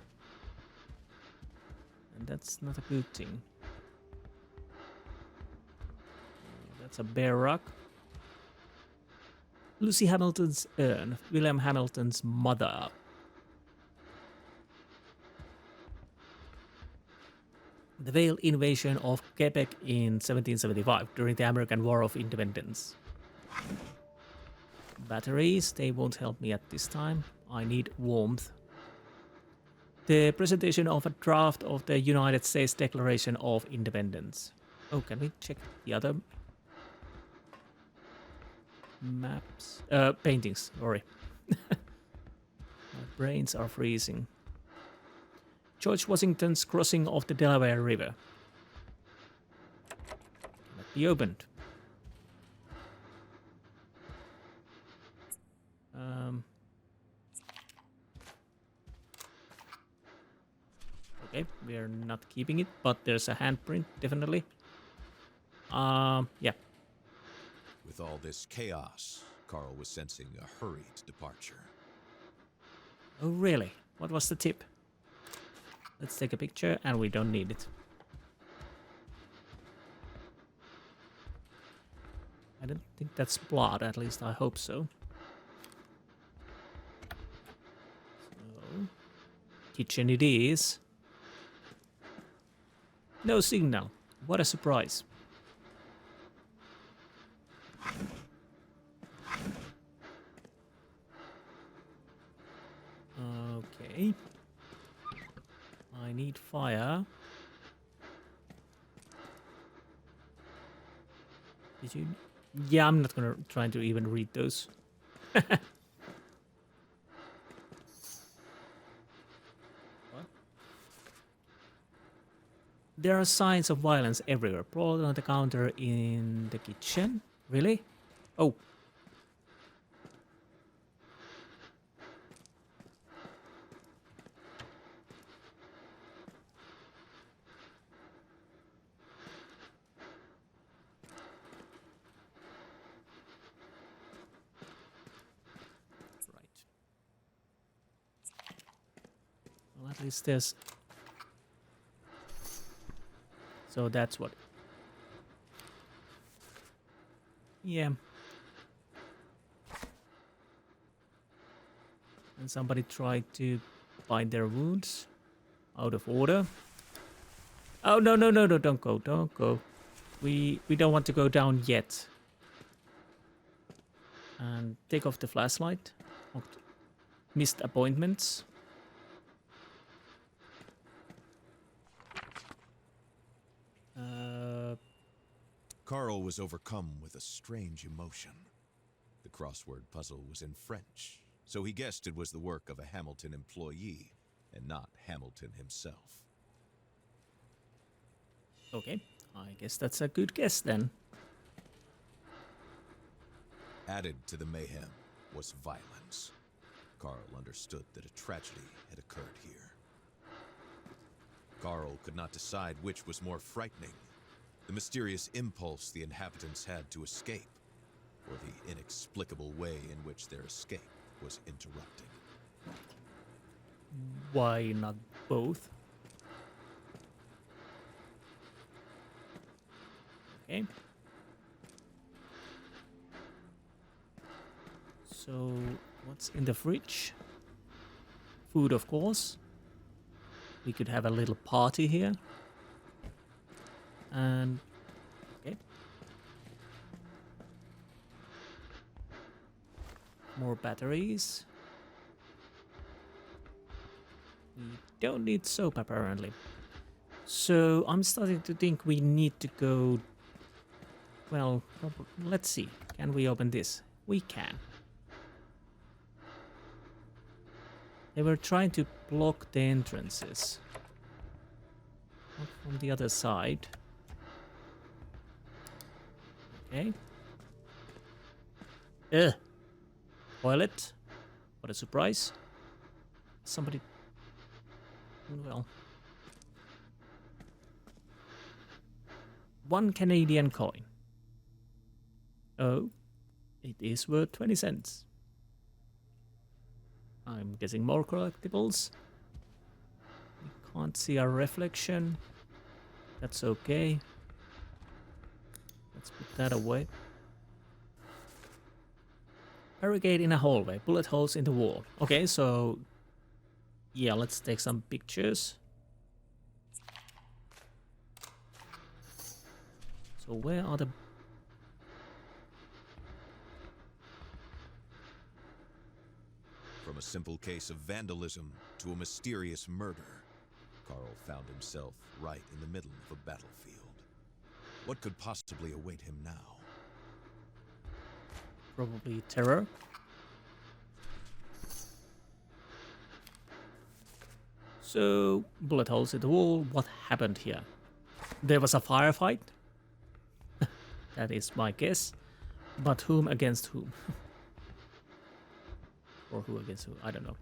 And that's not a good thing. That's a bare rock. Lucy Hamilton's urn. William Hamilton's mother. The failed invasion of Quebec in 1775 during the American War of Independence. Batteries, they won't help me at this time. I need warmth. The presentation of a draft of the United States Declaration of Independence. Oh, can we check the other maps? Paintings, sorry. My brains are freezing. George Washington's crossing of the Delaware River. Cannot be opened. Okay, we are not keeping it, but there's a handprint, definitely. Yeah. With all this chaos, Carl was sensing a hurried departure. Oh, really? What was the tip? Let's take a picture, and we don't need it. I don't think that's blood, at least I hope so. So, kitchen it is. No signal. What a surprise. Okay. I need fire. Did you? Yeah, I'm not gonna try to even read those. What? There are signs of violence everywhere. Blood on the counter in the kitchen. Really? Oh. Well, at least there's... So that's what... Yeah. And somebody tried to bind their wounds. Out of order. Oh, no, no, no, no, don't go, don't go. We don't want to go down yet. And take off the flashlight. Missed appointments. Carl was overcome with a strange emotion. The crossword puzzle was in French, so he guessed it was the work of a Hamilton employee and not Hamilton himself. Okay, I guess that's a good guess then. Added to the mayhem was violence. Carl understood that a tragedy had occurred here. Carl could not decide which was more frightening, the mysterious impulse the inhabitants had to escape, or the inexplicable way in which their escape was interrupted. Why not both? Okay. So, what's in the fridge? Food, of course. We could have a little party here. And... okay. More batteries. We don't need soap, apparently. So, I'm starting to think we need to go... Well, let's see. Can we open this? We can. They were trying to block the entrances. Not from the other side. Okay. Ugh. Toilet. What a surprise. Somebody... Well... 1 Canadian coin. Oh. It is worth 20 cents. I'm guessing more collectibles. We can't see our reflection. That's okay. Let's put that away. Barricade in a hallway. Bullet holes in the wall. Okay, so... yeah, let's take some pictures. So where are the... From a simple case of vandalism to a mysterious murder, Carl found himself right in the middle of a battlefield. What could possibly await him now? Probably terror. So, bullet holes in the wall. What happened here? There was a firefight. That is my guess. But whom against whom? Or who against who? I don't know.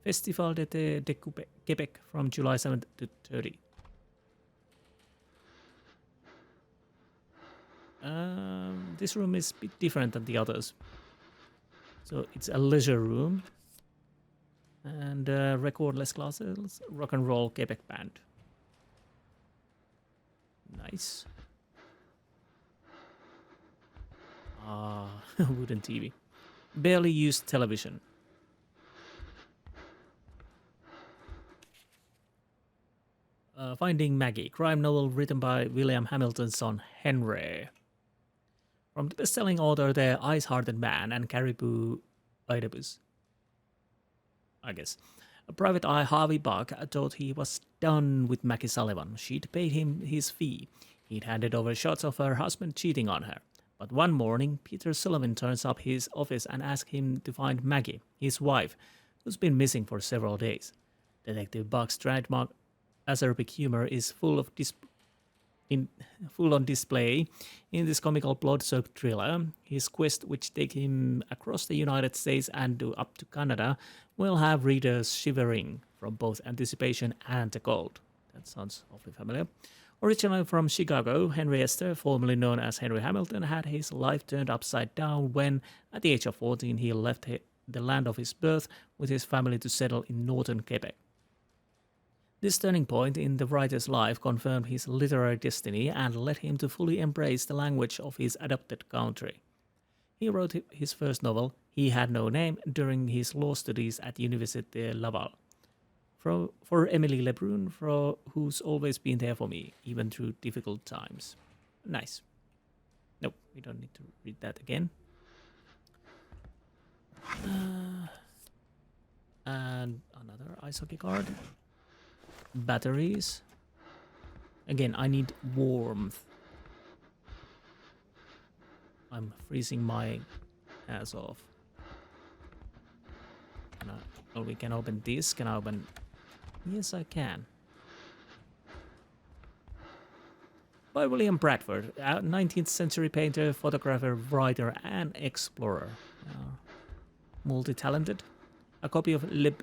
Festival d'été de Québec from July 7th to 30. this room is a bit different than the others. So it's a leisure room. And recordless classes, rock and roll Quebec band. Nice. Wooden TV. Barely used television. Finding Maggie, crime novel written by William Hamilton's son Henry. From the best-selling author The Ice-Hearted Man and Caribou Idibus. I guess. Private Eye Harvey Buck thought he was done with Maggie Sullivan. She'd paid him his fee. He'd handed over shots of her husband cheating on her. But one morning, Peter Sullivan turns up his office and asks him to find Maggie, his wife, who's been missing for several days. Detective Buck's trademark acerbic humor is full on display in this comical blood-soaked thriller. His quest, which takes him across the United States and up to Canada, will have readers shivering from both anticipation and the cold. That sounds awfully familiar. Originally from Chicago, Henry Esther, formerly known as Henry Hamilton, had his life turned upside down when, at the age of 14, he left the land of his birth with his family to settle in Northern Québec. This turning point in the writer's life confirmed his literary destiny and led him to fully embrace the language of his adopted country. He wrote his first novel, He Had No Name, during his law studies at Université Laval. For Emily Lebrun, who's always been there for me, even through difficult times. Nice. Nope, we don't need to read that again. And another ice hockey card. Batteries. Again, I need warmth. I'm freezing my ass off. Oh, we can open this. Can I open? Yes, I can. By William Bradford, a 19th century painter, photographer, writer, and explorer. Multi-talented. A copy of Les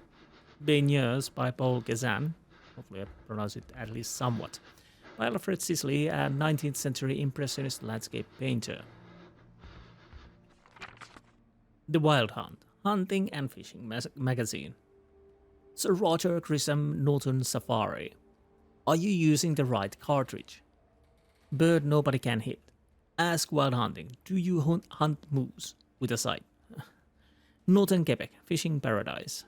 Baigneurs by Paul Gazan. Hopefully I pronounce it at least somewhat. By Alfred Sisley, a 19th century impressionist landscape painter. The Wild Hunt, hunting and fishing magazine. Sir Roger Grisham Norton Safari. Are you using the right cartridge? Bird nobody can hit. Ask Wild Hunting, do you hunt moose with a sight? Northern Québec, fishing paradise.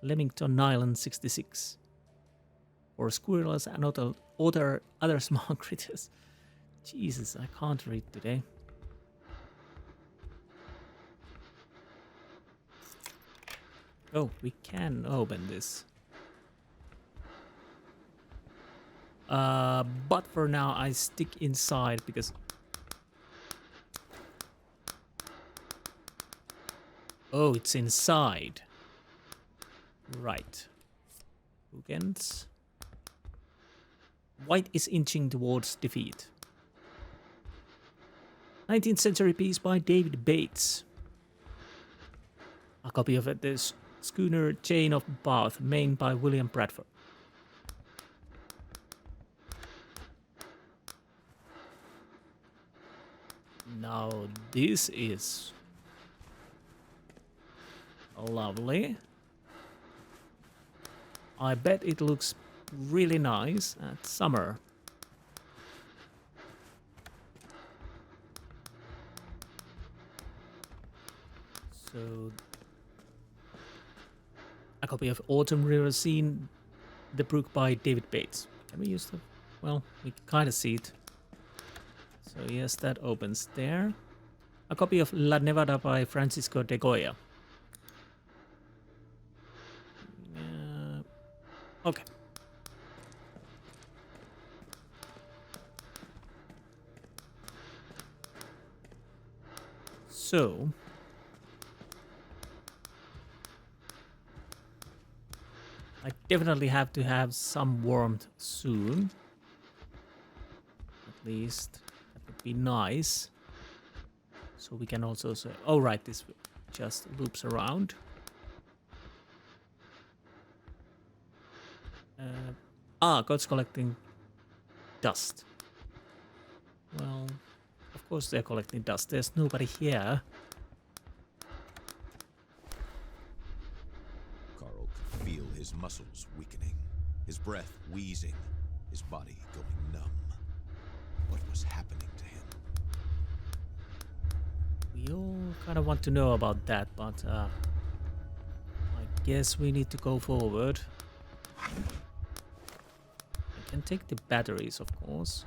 Leamington Island 66. Or squirrels and other small critters. Jesus, I can't read today. Oh, we can open this. But for now, I stick inside because... Oh, it's inside. Right. Bookends. White is inching towards defeat. 19th century piece by David Bates. A copy of the schooner Jane of Bath, made by William Bradford. Now this is lovely. I bet it looks really nice at summer. So, a copy of Autumn River Scene, The Brook by David Bates. Can we use the... Well, we kind of see it. So yes, that opens there. A copy of La Nevada by Francisco de Goya. Okay. So... I definitely have to have some warmth soon. At least that would be nice. So we can also say, oh right, this just loops around. God's collecting dust. Well, of course they're collecting dust. There's nobody here. Carl could feel his muscles weakening, his breath wheezing, his body going numb. What was happening to him? We all kind of want to know about that, but I guess we need to go forward. I can take the batteries, of course.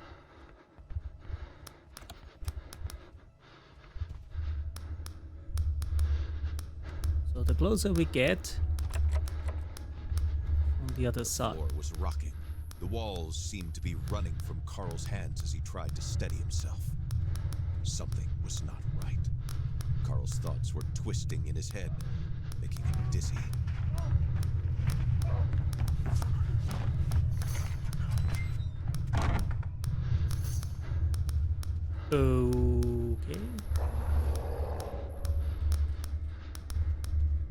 So the closer we get on the other The side. floor was rocking. The walls seemed to be running from Carl's hands as he tried to steady himself. Something was not right. Carl's thoughts were twisting in his head, making him dizzy. Okay.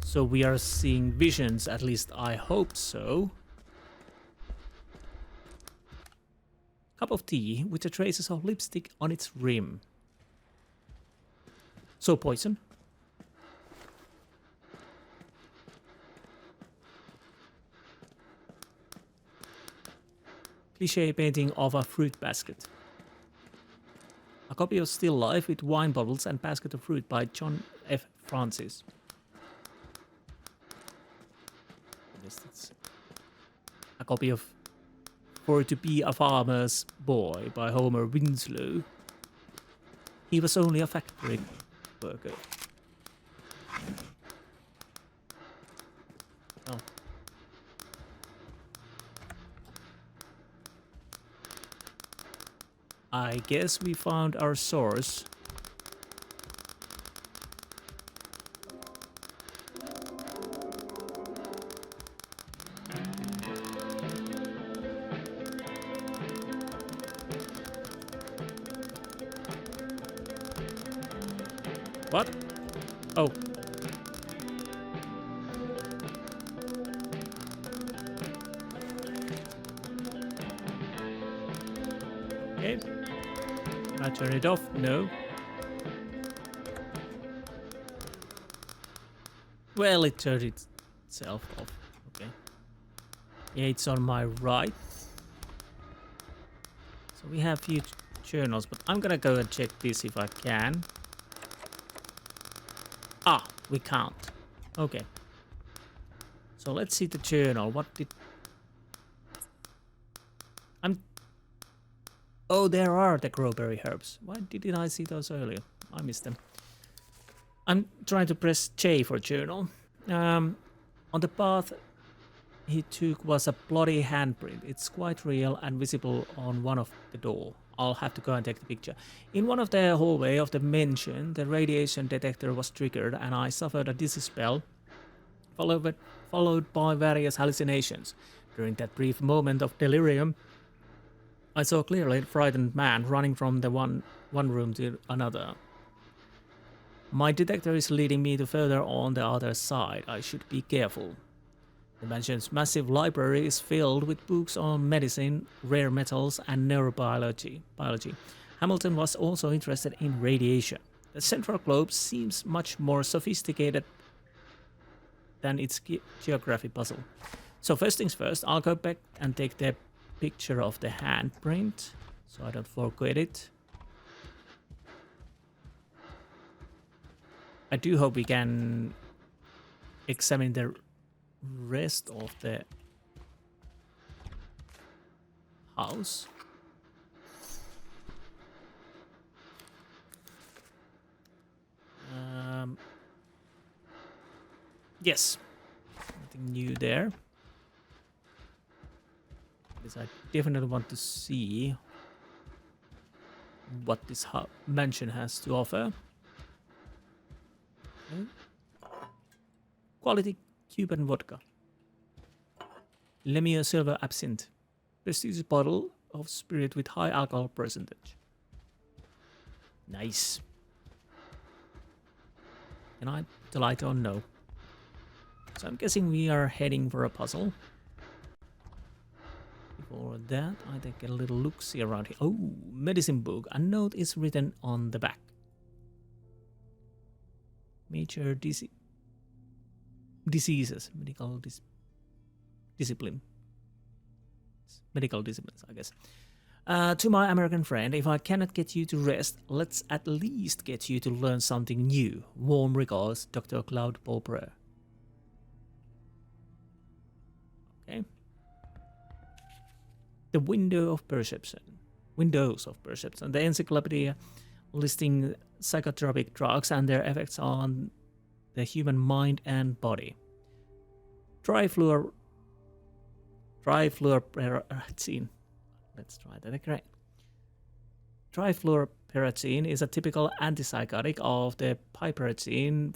So we are seeing visions, at least I hope so. Cup of tea with the traces of lipstick on its rim. So poison. Cliché painting of a fruit basket. A copy of Still Life with wine bottles and basket of fruit by John F. Francis. Yes, it's a copy of For to Be a Farmer's Boy by Homer Winslow. He was only a factory worker. Oh. I guess we found our source. What? Oh. Okay. Can I turn it off? No. Well, it turned itself off. Okay. Yeah, it's on my right. So we have few journals, but I'm gonna go and check this if I can. Ah, we can't. Okay. So let's see the journal. What did... Oh, there are the crowberry herbs. Why didn't I see those earlier? I missed them. I'm trying to press J for journal. On the path he took was a bloody handprint. It's quite real and visible on one of the door. I'll have to go and take the picture. In one of the hallway of the mansion, the radiation detector was triggered and I suffered a dizzy spell, followed by various hallucinations. During that brief moment of delirium, I saw clearly a frightened man running from the one room to another. My detector is leading me to further on the other side. I should be careful. The mansion's massive library is filled with books on medicine, rare metals, and neurobiology. Hamilton was also interested in radiation. The central globe seems much more sophisticated than its geography puzzle. So first things first, I'll go back and take the picture of the handprint, so I don't forget it. I do hope we can examine the rest of the house. Yes, nothing new there. Because I definitely want to see what this mansion has to offer. Okay. Quality Cuban vodka. Lemire Silver Absinthe. Prestigious bottle of spirit with high alcohol percentage. Nice. Can I delight or no? So I'm guessing we are heading for a puzzle. If before that, I take a little look-see around here. Oh, medicine book. A note is written on the back. Major diseases, discipline. Medical disciplines, I guess. To my American friend, if I cannot get you to rest, let's at least get you to learn something new. Warm regards, Dr. Carl Faubert. Okay. The Windows of Perception. The encyclopedia listing psychotropic drugs and their effects on the human mind and body. Trifluoroperazine. Let's try that again. Trifluoroperazine is a typical antipsychotic of the piperazine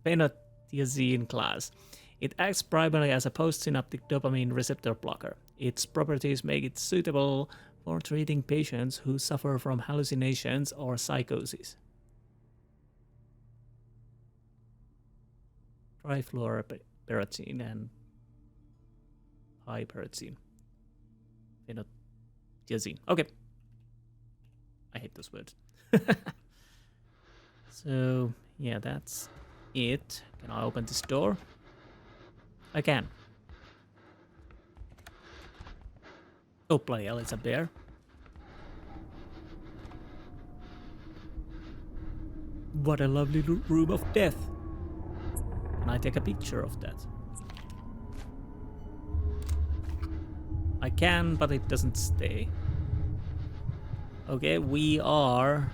phenothiazine class. It acts primarily as a postsynaptic dopamine receptor blocker. Its properties make it suitable for treating patients who suffer from hallucinations or psychosis. Trifluoroperazine and piperazine. Phenothiazine. Okay. I hate those words. So, yeah, that's it. Can I open this door? I can. Oh, bloody hell, it's up there. What a lovely room of death. Can I take a picture of that? I can, but it doesn't stay. Okay, we are...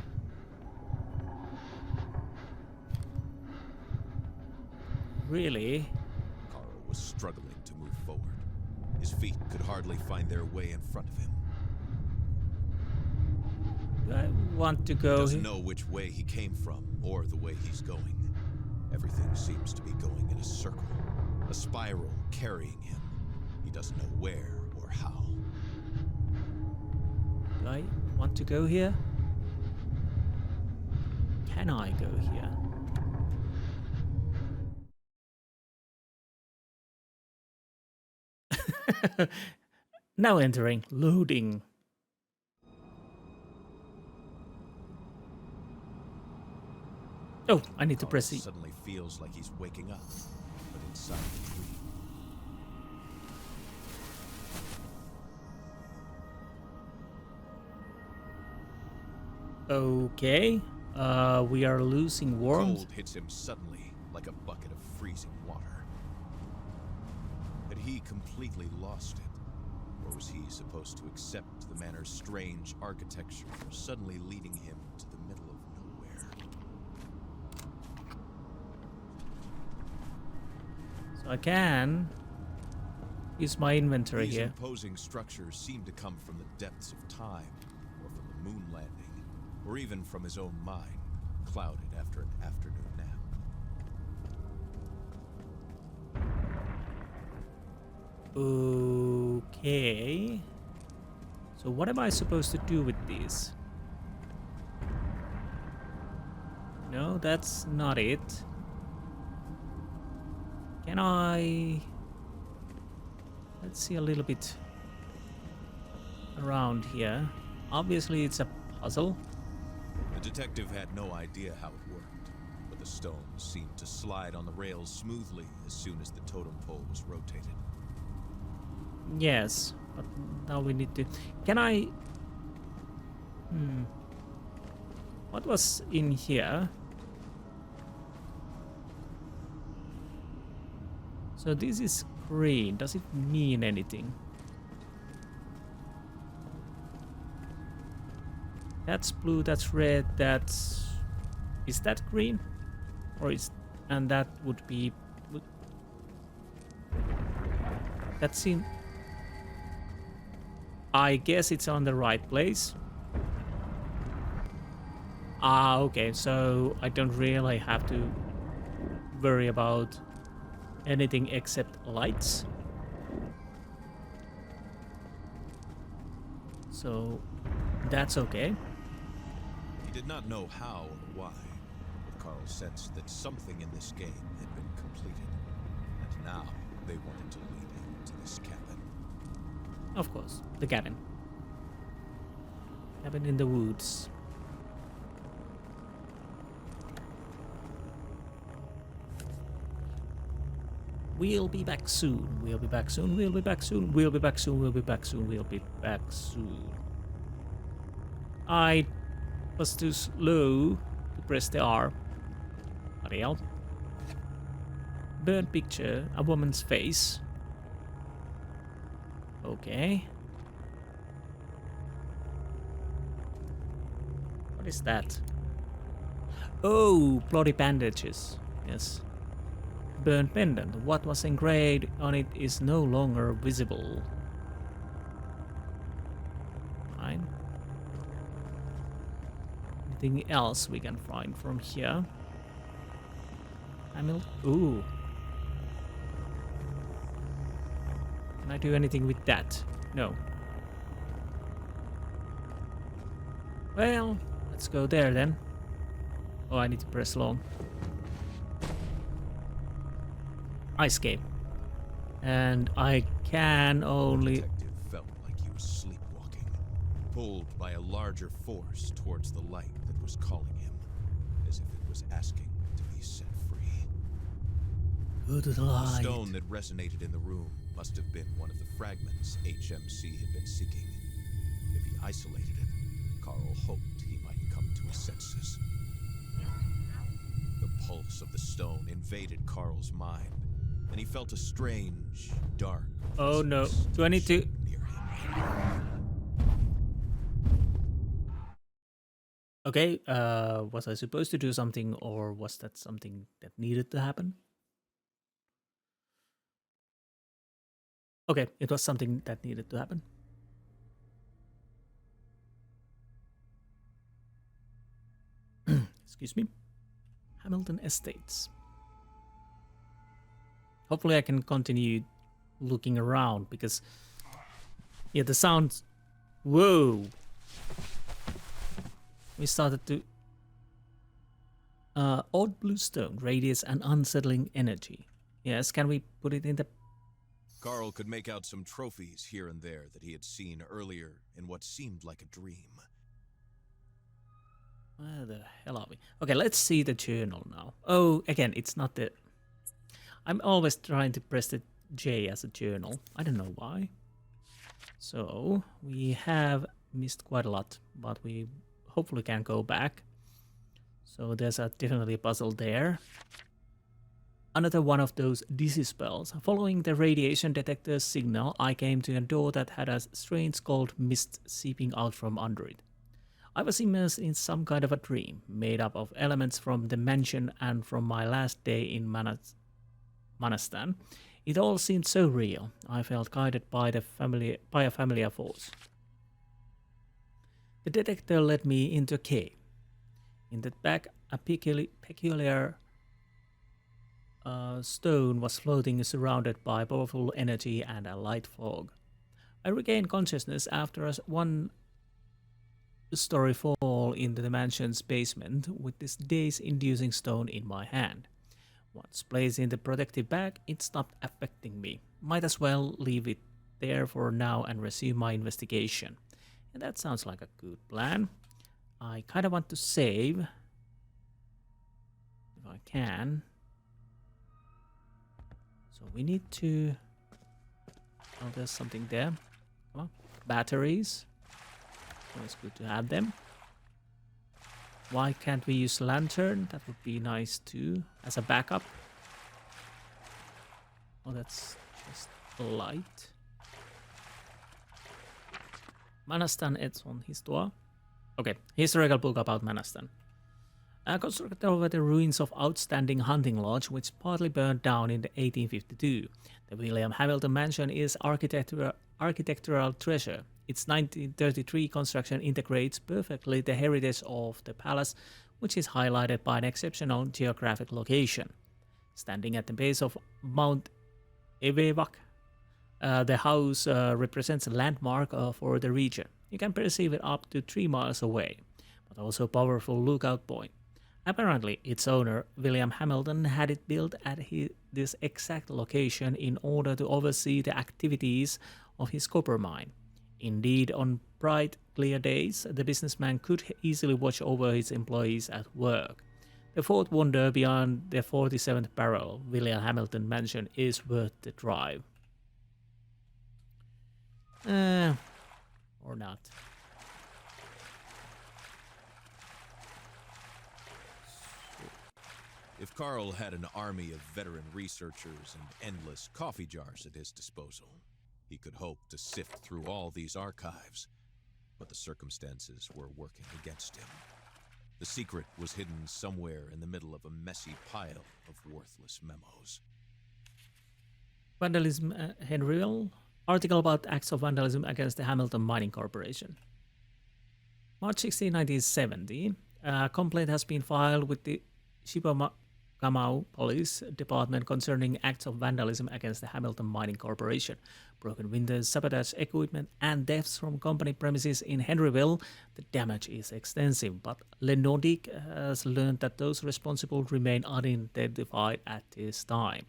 Really? Carl was struggling to move forward. His feet could hardly find their way in front of him. I want to go... He doesn't know which way he came from, or the way he's going. Everything seems to be going in a circle, a spiral carrying him. He doesn't know where or how. Do I want to go here? Can I go here? Now entering. Loading. Oh, I need to press E. Suddenly feels like he's waking up, but inside a dream. Okay. We are losing warmth. Cold hits him suddenly, like a bucket of freezing water. Had he completely lost it? Or was he supposed to accept the manor's strange architecture, suddenly leading him to the middle of nowhere? So I can use my inventory These here. imposing structures seem to come from the depths of time, or from the moon landing, or even from his own mind, clouded after an afternoon nap. Okay. So what am I supposed to do with these? No, that's not it. Can I... Let's see a little bit around here. Obviously it's a puzzle. The detective had no idea how it worked, but the stones seemed to slide on the rails smoothly as soon as the totem pole was rotated. Yes, but now we need to... Can I... What was in here? So this is green. Does it mean anything? That's blue, that's red, that's... Is that green? Or is... And that would be... That seems... I guess it's on the right place. Ah, okay, so I don't really have to worry about anything except lights. So that's okay. He did not know how or why, but Carl sensed that something in this game had been completed, and now they wanted to lead him to this cabin. Of course, the cabin. Cabin in the woods. We'll be back soon. We'll be back soon. We'll be back soon. We'll be back soon. We'll be back soon. We'll be back soon. I was too slow to press the R. Bloody hell. Burnt picture. A woman's face. Okay. What is that? Oh, bloody bandages. Yes. Burnt pendant. What was engraved on it is no longer visible. Fine. Anything else we can find from here? Ooh. Can I do anything with that? No. Well, let's go there then. Oh, I need to press long. Ice game. And I can only... The detective felt like he was sleepwalking, pulled by a larger force towards the light that was calling him, as if it was asking to be set free. Go to the The light. stone that resonated in the room must have been one of the fragments HMC had been seeking. If he isolated it, Carl hoped he might come to his senses. The pulse of the stone invaded Carl's mind, and he felt a strange, dark Oh no. presence 22. near him. Okay, was I supposed to do something, or was that something that needed to happen? Okay, it was something that needed to happen. Excuse me. Hamilton Estates. Hopefully I can continue looking around, because yeah, the sounds... Whoa! We started to... odd blue stone, radius and unsettling energy. Yes, can we put it in the... Carl could make out some trophies here and there that he had seen earlier in what seemed like a dream. Where the hell are we? Okay, let's see the journal now. Oh, again, it's not the... I'm always trying to press the J as a journal. I don't know why. So, we have missed quite a lot, but we hopefully can go back. So there's definitely a puzzle there. Another one of those dizzy spells. Following the radiation detector's signal, I came to a door that had a strange cold mist seeping out from under it. I was immersed in some kind of a dream, made up of elements from the mansion and from my last day in Manastan. It all seemed so real. I felt guided by a familiar force. The detector led me into a cave. In the back, a peculiar stone was floating, surrounded by powerful energy and a light fog. I regained consciousness after a one-story fall into the mansion's basement with this daze-inducing stone in my hand. Once placed in the protective bag, it stopped affecting me. Might as well leave it there for now and resume my investigation. And that sounds like a good plan. I kind of want to save, if I can. So we need to... Oh, there's something there. Come on. Batteries. Always good to have them. Why can't we use lantern? That would be nice too, as a backup. Oh, that's just light. Manastan Edson Histoire. Okay, historical book about Manastan. Constructed over the ruins of outstanding hunting lodge, which partly burned down in 1852. The William Hamilton Mansion is architectural treasure. Its 1933 construction integrates perfectly the heritage of the palace, which is highlighted by an exceptional geographic location. Standing at the base of Mount Evevak, the house represents a landmark for the region. You can perceive it up to 3 miles away, but also a powerful lookout point. Apparently, its owner, William Hamilton, had it built at this exact location in order to oversee the activities of his copper mine. Indeed, on bright, clear days, the businessman could easily watch over his employees at work. The fourth wonder beyond the 47th barrel, William Hamilton Mansion, is worth the drive. Or not. If Carl had an army of veteran researchers and endless coffee jars at his disposal, he could hope to sift through all these archives. But the circumstances were working against him. The secret was hidden somewhere in the middle of a messy pile of worthless memos. Vandalism, Henryville. Article about acts of vandalism against the Hamilton Mining Corporation. March 16, 1970, a complaint has been filed with the Chibougamau Police Department concerning acts of vandalism against the Hamilton Mining Corporation. Broken windows, sabotage equipment, and thefts from company premises in Henryville. The damage is extensive, but Lenodic has learned that those responsible remain unidentified at this time.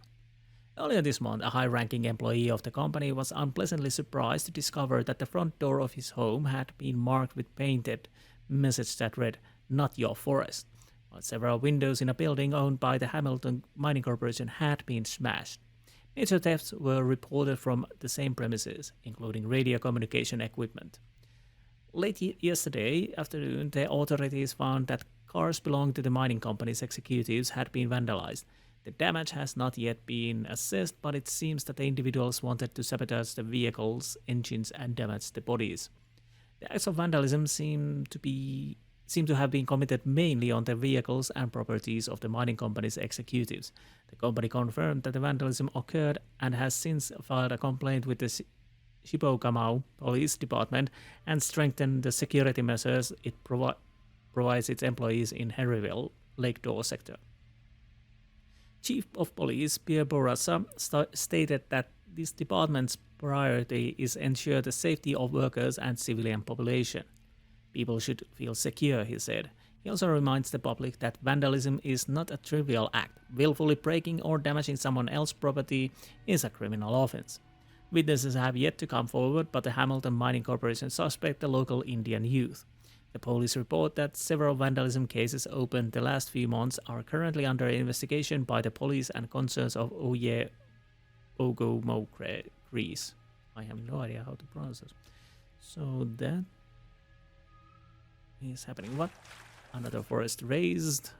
Earlier this month, a high-ranking employee of the company was unpleasantly surprised to discover that the front door of his home had been marked with painted message that read, "Not your forest," while several windows in a building owned by the Hamilton Mining Corporation had been smashed. Major thefts were reported from the same premises, including radio communication equipment. Late yesterday afternoon, the authorities found that cars belonging to the mining company's executives had been vandalized. The damage has not yet been assessed, but it seems that the individuals wanted to sabotage the vehicles, engines, and damage the bodies. The acts of vandalism seem to have been committed mainly on the vehicles and properties of the mining company's executives. The company confirmed that the vandalism occurred and has since filed a complaint with the Chibougamau Police Department and strengthened the security measures it provides its employees in Henryville, Lake Door sector. Chief of Police Pierre Bourassa stated that this department's priority is ensure the safety of workers and civilian population. People should feel secure, he said. He also reminds the public that vandalism is not a trivial act. Willfully breaking or damaging someone else's property is a criminal offense. Witnesses have yet to come forward, but the Hamilton Mining Corporation suspect the local Indian youth. The police report that several vandalism cases opened the last few months are currently under investigation by the police and concerns of Ogomokrees. I have no idea how to pronounce this. So that is happening. What? Another forest razed.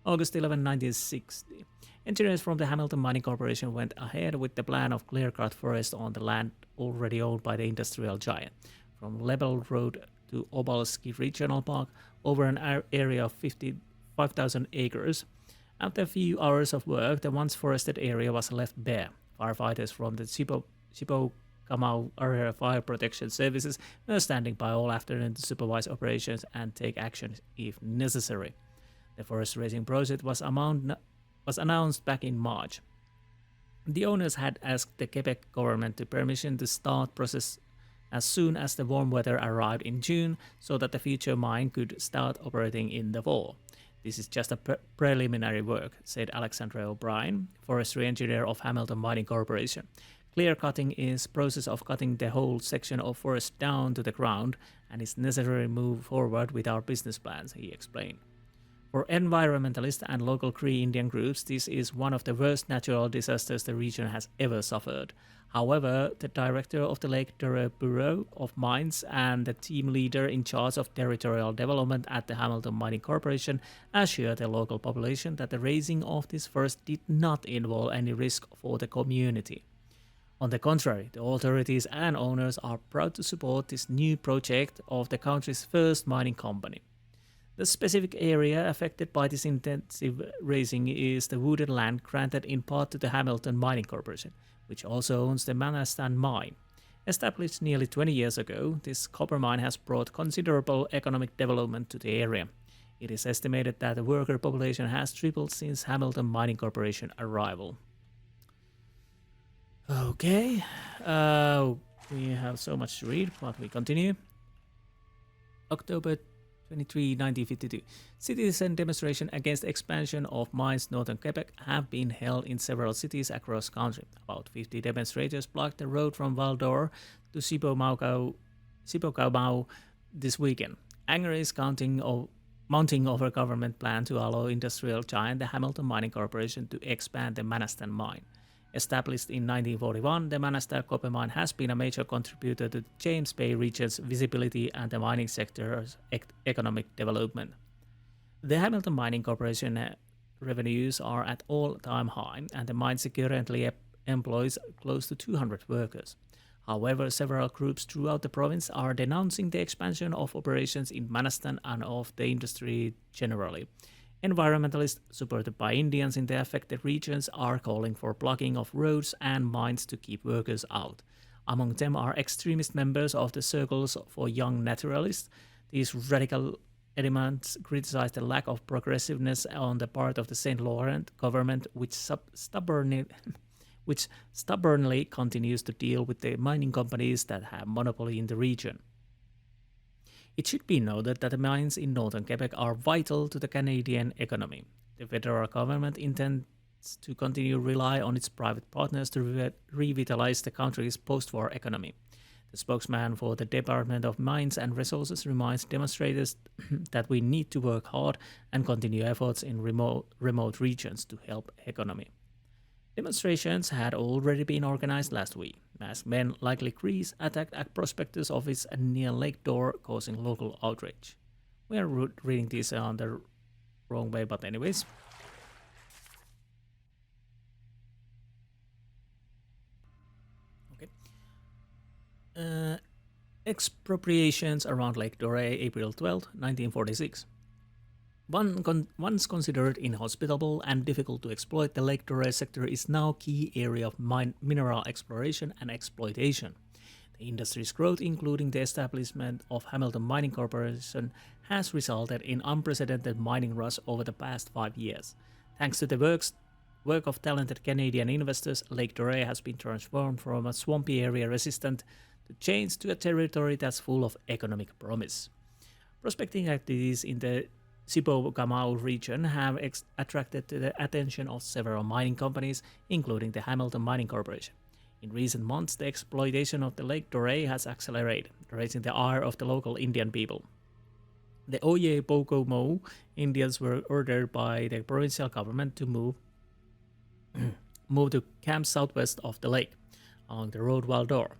August 11, 1960. Engineers from the Hamilton Mining Corporation went ahead with the plan of clear-cut forest on the land already owned by the industrial giant. From Level Road to Obalski Regional Park, over an area of 5,000 acres. After a few hours of work, the once forested area was left bare. Firefighters from the Chibougamau Area Fire Protection Services were standing by all afternoon to supervise operations and take action if necessary. The forest raising project was announced back in March. The owners had asked the Quebec government to permission to start process as soon as the warm weather arrived in June so that the future mine could start operating in the fall. This is just a preliminary work, said Alexandre O'Brien, forestry engineer of Hamilton Mining Corporation. Clear cutting is process of cutting the whole section of forest down to the ground and is necessary to move forward with our business plans, he explained. For environmentalists and local Cree Indian groups, this is one of the worst natural disasters the region has ever suffered. However, the director of the Lake Door Bureau of Mines and the team leader in charge of territorial development at the Hamilton Mining Corporation assured the local population that the raising of this forest did not involve any risk for the community. On the contrary, the authorities and owners are proud to support this new project of the country's first mining company. The specific area affected by this intensive raising is the wooded land granted in part to the Hamilton Mining Corporation, which also owns the Manastan mine. Established nearly 20 years ago, this copper mine has brought considerable economic development to the area. It is estimated that the worker population has tripled since Hamilton Mining Corporation arrival. Okay, we have so much to read, but we continue. October 1952. Citizen demonstrations against expansion of mines Northern Quebec have been held in several cities across country. About 50 demonstrators blocked the road from Val-d'Or to Sibocabao this weekend. Anger is mounting over government plan to allow industrial giant the Hamilton Mining Corporation to expand the Manastan mine. Established in 1941, the Manastan copper mine has been a major contributor to the James Bay region's visibility and the mining sector's economic development. The Hamilton Mining Corporation revenues are at all-time high, and the mine currently employs close to 200 workers. However, several groups throughout the province are denouncing the expansion of operations in Manastan and of the industry generally. Environmentalists, supported by Indians in the affected regions, are calling for blocking of roads and mines to keep workers out. Among them are extremist members of the Circles for Young Naturalists. These radical elements criticize the lack of progressiveness on the part of the St. Laurent government, which stubbornly continues to deal with the mining companies that have monopoly in the region. It should be noted that the mines in Northern Quebec are vital to the Canadian economy. The federal government intends to continue to rely on its private partners to revitalize the country's post-war economy. The spokesman for the Department of Mines and Resources reminds demonstrators that we need to work hard and continue efforts in remote regions to help economy. Demonstrations had already been organized last week. Masked men, likely Greece, attacked a prospector's office near Lake Door, causing local outrage. We are reading this on the wrong way, but anyways. Okay. Expropriations around Lake Dore, April 12, 1946. Once considered inhospitable and difficult to exploit, the Lake Dore sector is now a key area of mineral exploration and exploitation. The industry's growth, including the establishment of Hamilton Mining Corporation, has resulted in unprecedented mining rush over the past 5 years. Thanks to the work of talented Canadian investors, Lake Dore has been transformed from a swampy area resistant to change to a territory that's full of economic promise. Prospecting activities in the Sibocabao region have attracted the attention of several mining companies, including the Hamilton Mining Corporation. In recent months, the exploitation of the Lake Dore has accelerated, raising the ire of the local Indian people. The Oye Bokomo Indians were ordered by the provincial government to move to camps southwest of the lake, along the road Val-d'Or.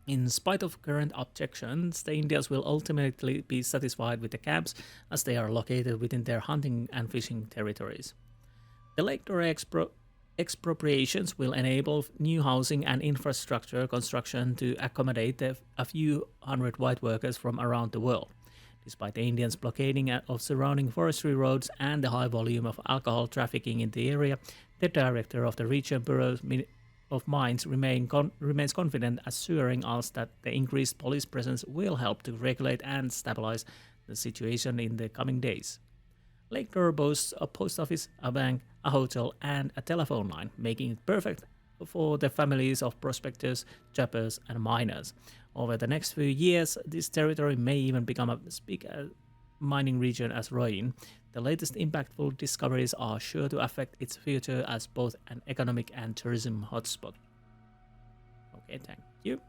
In spite of current objections, the Indians will ultimately be satisfied with the camps as they are located within their hunting and fishing territories. The Lake Dore expropriations will enable new housing and infrastructure construction to accommodate a few hundred white workers from around the world. Despite the Indians' blockading of surrounding forestry roads and the high volume of alcohol trafficking in the area, the director of the Region Bureau of Mines remains confident, assuring us that the increased police presence will help to regulate and stabilize the situation in the coming days. Lake Dore boasts a post office, a bank, a hotel, and a telephone line, making it perfect for the families of prospectors, choppers, and miners. Over the next few years, this territory may even become as big a mining region as Royin. The latest impactful discoveries are sure to affect its future as both an economic and tourism hotspot. Okay, thank you.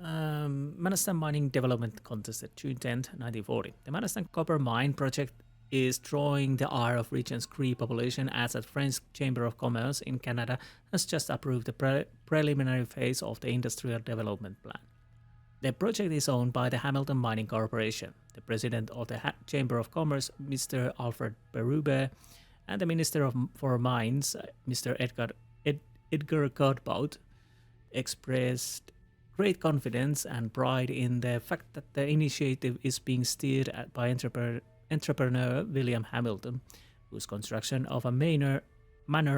Manastan Mining Development Contest at June 10, 1940. The Manastan Copper Mine project is drawing the ire of region's Cree population as the French Chamber of Commerce in Canada has just approved the preliminary phase of the Industrial Development Plan. The project is owned by the Hamilton Mining Corporation. The president of the Chamber of Commerce, Mr. Alfred Brume, and the Minister for Mines, Mr. Edgar Godbout, expressed great confidence and pride in the fact that the initiative is being steered by entrepreneur William Hamilton, whose construction of a manor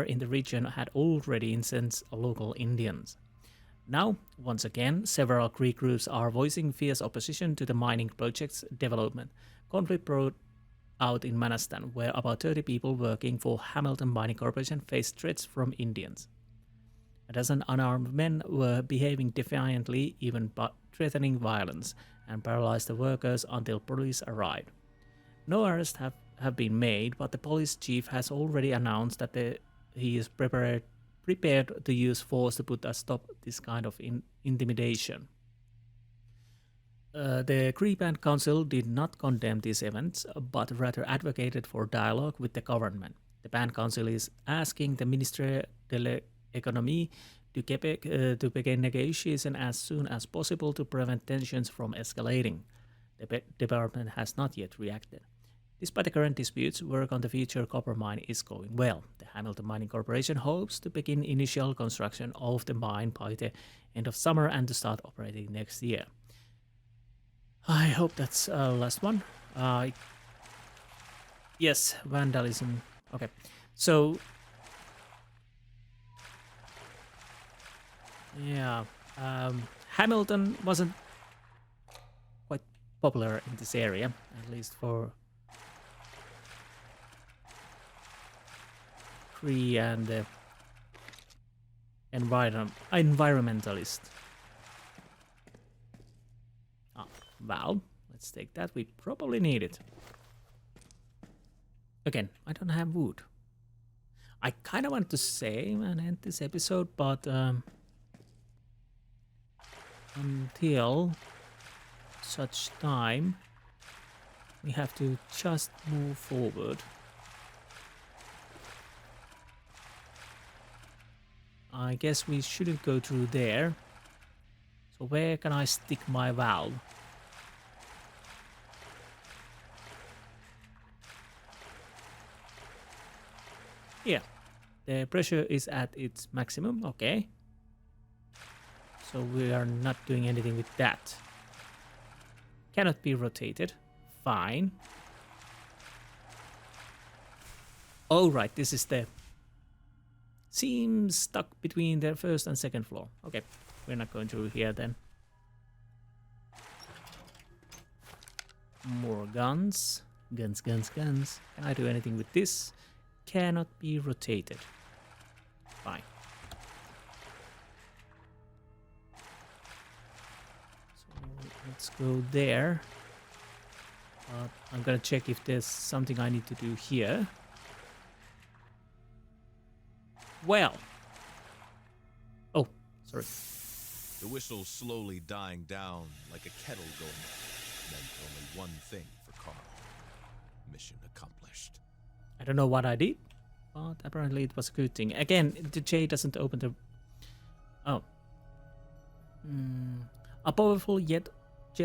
in the region had already incensed local Indians. Now, once again, several Cree groups are voicing fierce opposition to the mining project's development. Conflict broke out in Manastan, where about 30 people working for Hamilton Mining Corporation faced threats from Indians. A dozen unarmed men were behaving defiantly, even threatening violence, and paralyzed the workers until police arrived. No arrests have been made, but the police chief has already announced that he is prepared to use force to put a stop to this kind of intimidation. The Cree Band Council did not condemn these events, but rather advocated for dialogue with the government. The Band Council is asking the Ministère de l'Économie to Quebec to begin negotiation as soon as possible to prevent tensions from escalating. The department has not yet reacted. Despite the current disputes, work on the future copper mine is going well. The Hamilton Mining Corporation hopes to begin initial construction of the mine by the end of summer and to start operating next year. I hope that's last one. Yes, vandalism. Okay, so yeah, Hamilton wasn't quite popular in this area, at least for Cree and environmentalist. Valve. Let's take that. We probably need it. Again, I don't have wood. I kind of want to save and end this episode, but until such time, we have to just move forward. I guess we shouldn't go through there. So where can I stick my valve? Yeah, the pressure is at its maximum, okay. So we are not doing anything with that. Cannot be rotated, fine. Oh right, this is the... Seems stuck between the first and second floor. Okay, we're not going through here then. More guns. Guns. Can I do anything with this? Cannot be rotated. Fine. So let's go there. I'm gonna check if there's something I need to do here. Well. Oh, sorry. The whistle slowly dying down like a kettle going meant only one thing for Carl. Mission accomplished. I don't know what I did, but apparently it was a good thing. Again, the J doesn't open the... Oh. A powerful jet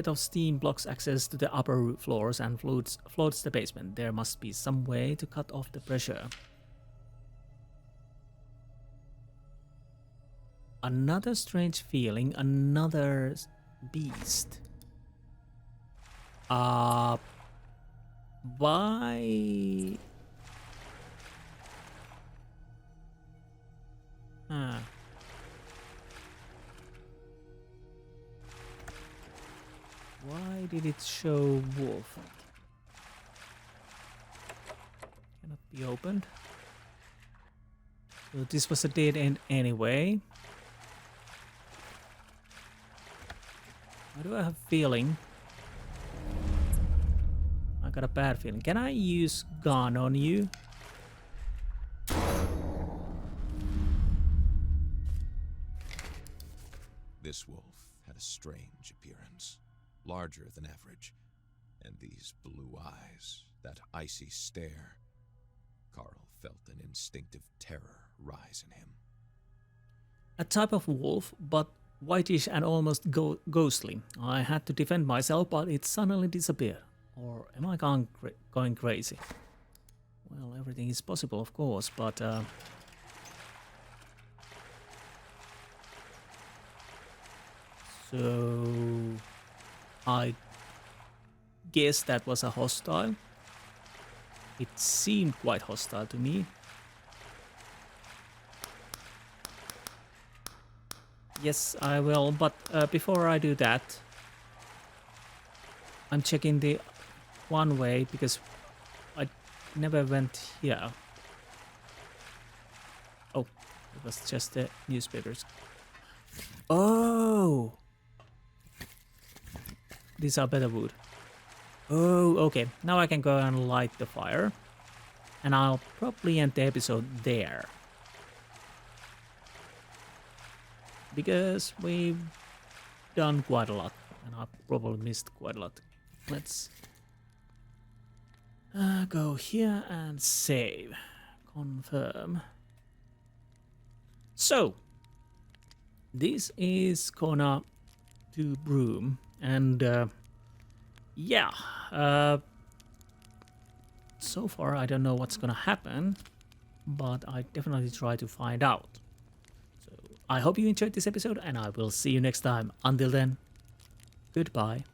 of steam blocks access to the upper floors and floats the basement. There must be some way to cut off the pressure. Another strange feeling, another beast. Why... Why did it show wolf? Cannot be opened. So this was a dead end anyway. Why do I have a feeling? I got a bad feeling. Can I use gun on you? This wolf had a strange appearance, larger than average, and these blue eyes, that icy stare. Carl felt an instinctive terror rise in him. A type of wolf, but whitish and almost ghostly. I had to defend myself, but it suddenly disappeared. Or am I going crazy? Well, everything is possible, of course, but... So... I guess that was a hostile. It seemed quite hostile to me. Yes, I will, but before I do that, I'm checking the one way because I never went here. Oh, It was just the newspapers. Oh! These are better wood. Oh, okay. Now I can go and light the fire. And I'll probably end the episode there. Because we've done quite a lot. And I've probably missed quite a lot. Let's go here and save. Confirm. So, this is Kona II Brume. And yeah, so far I don't know what's gonna happen, but I definitely try to find out. So I hope you enjoyed this episode, and I will see you next time. Until then, goodbye.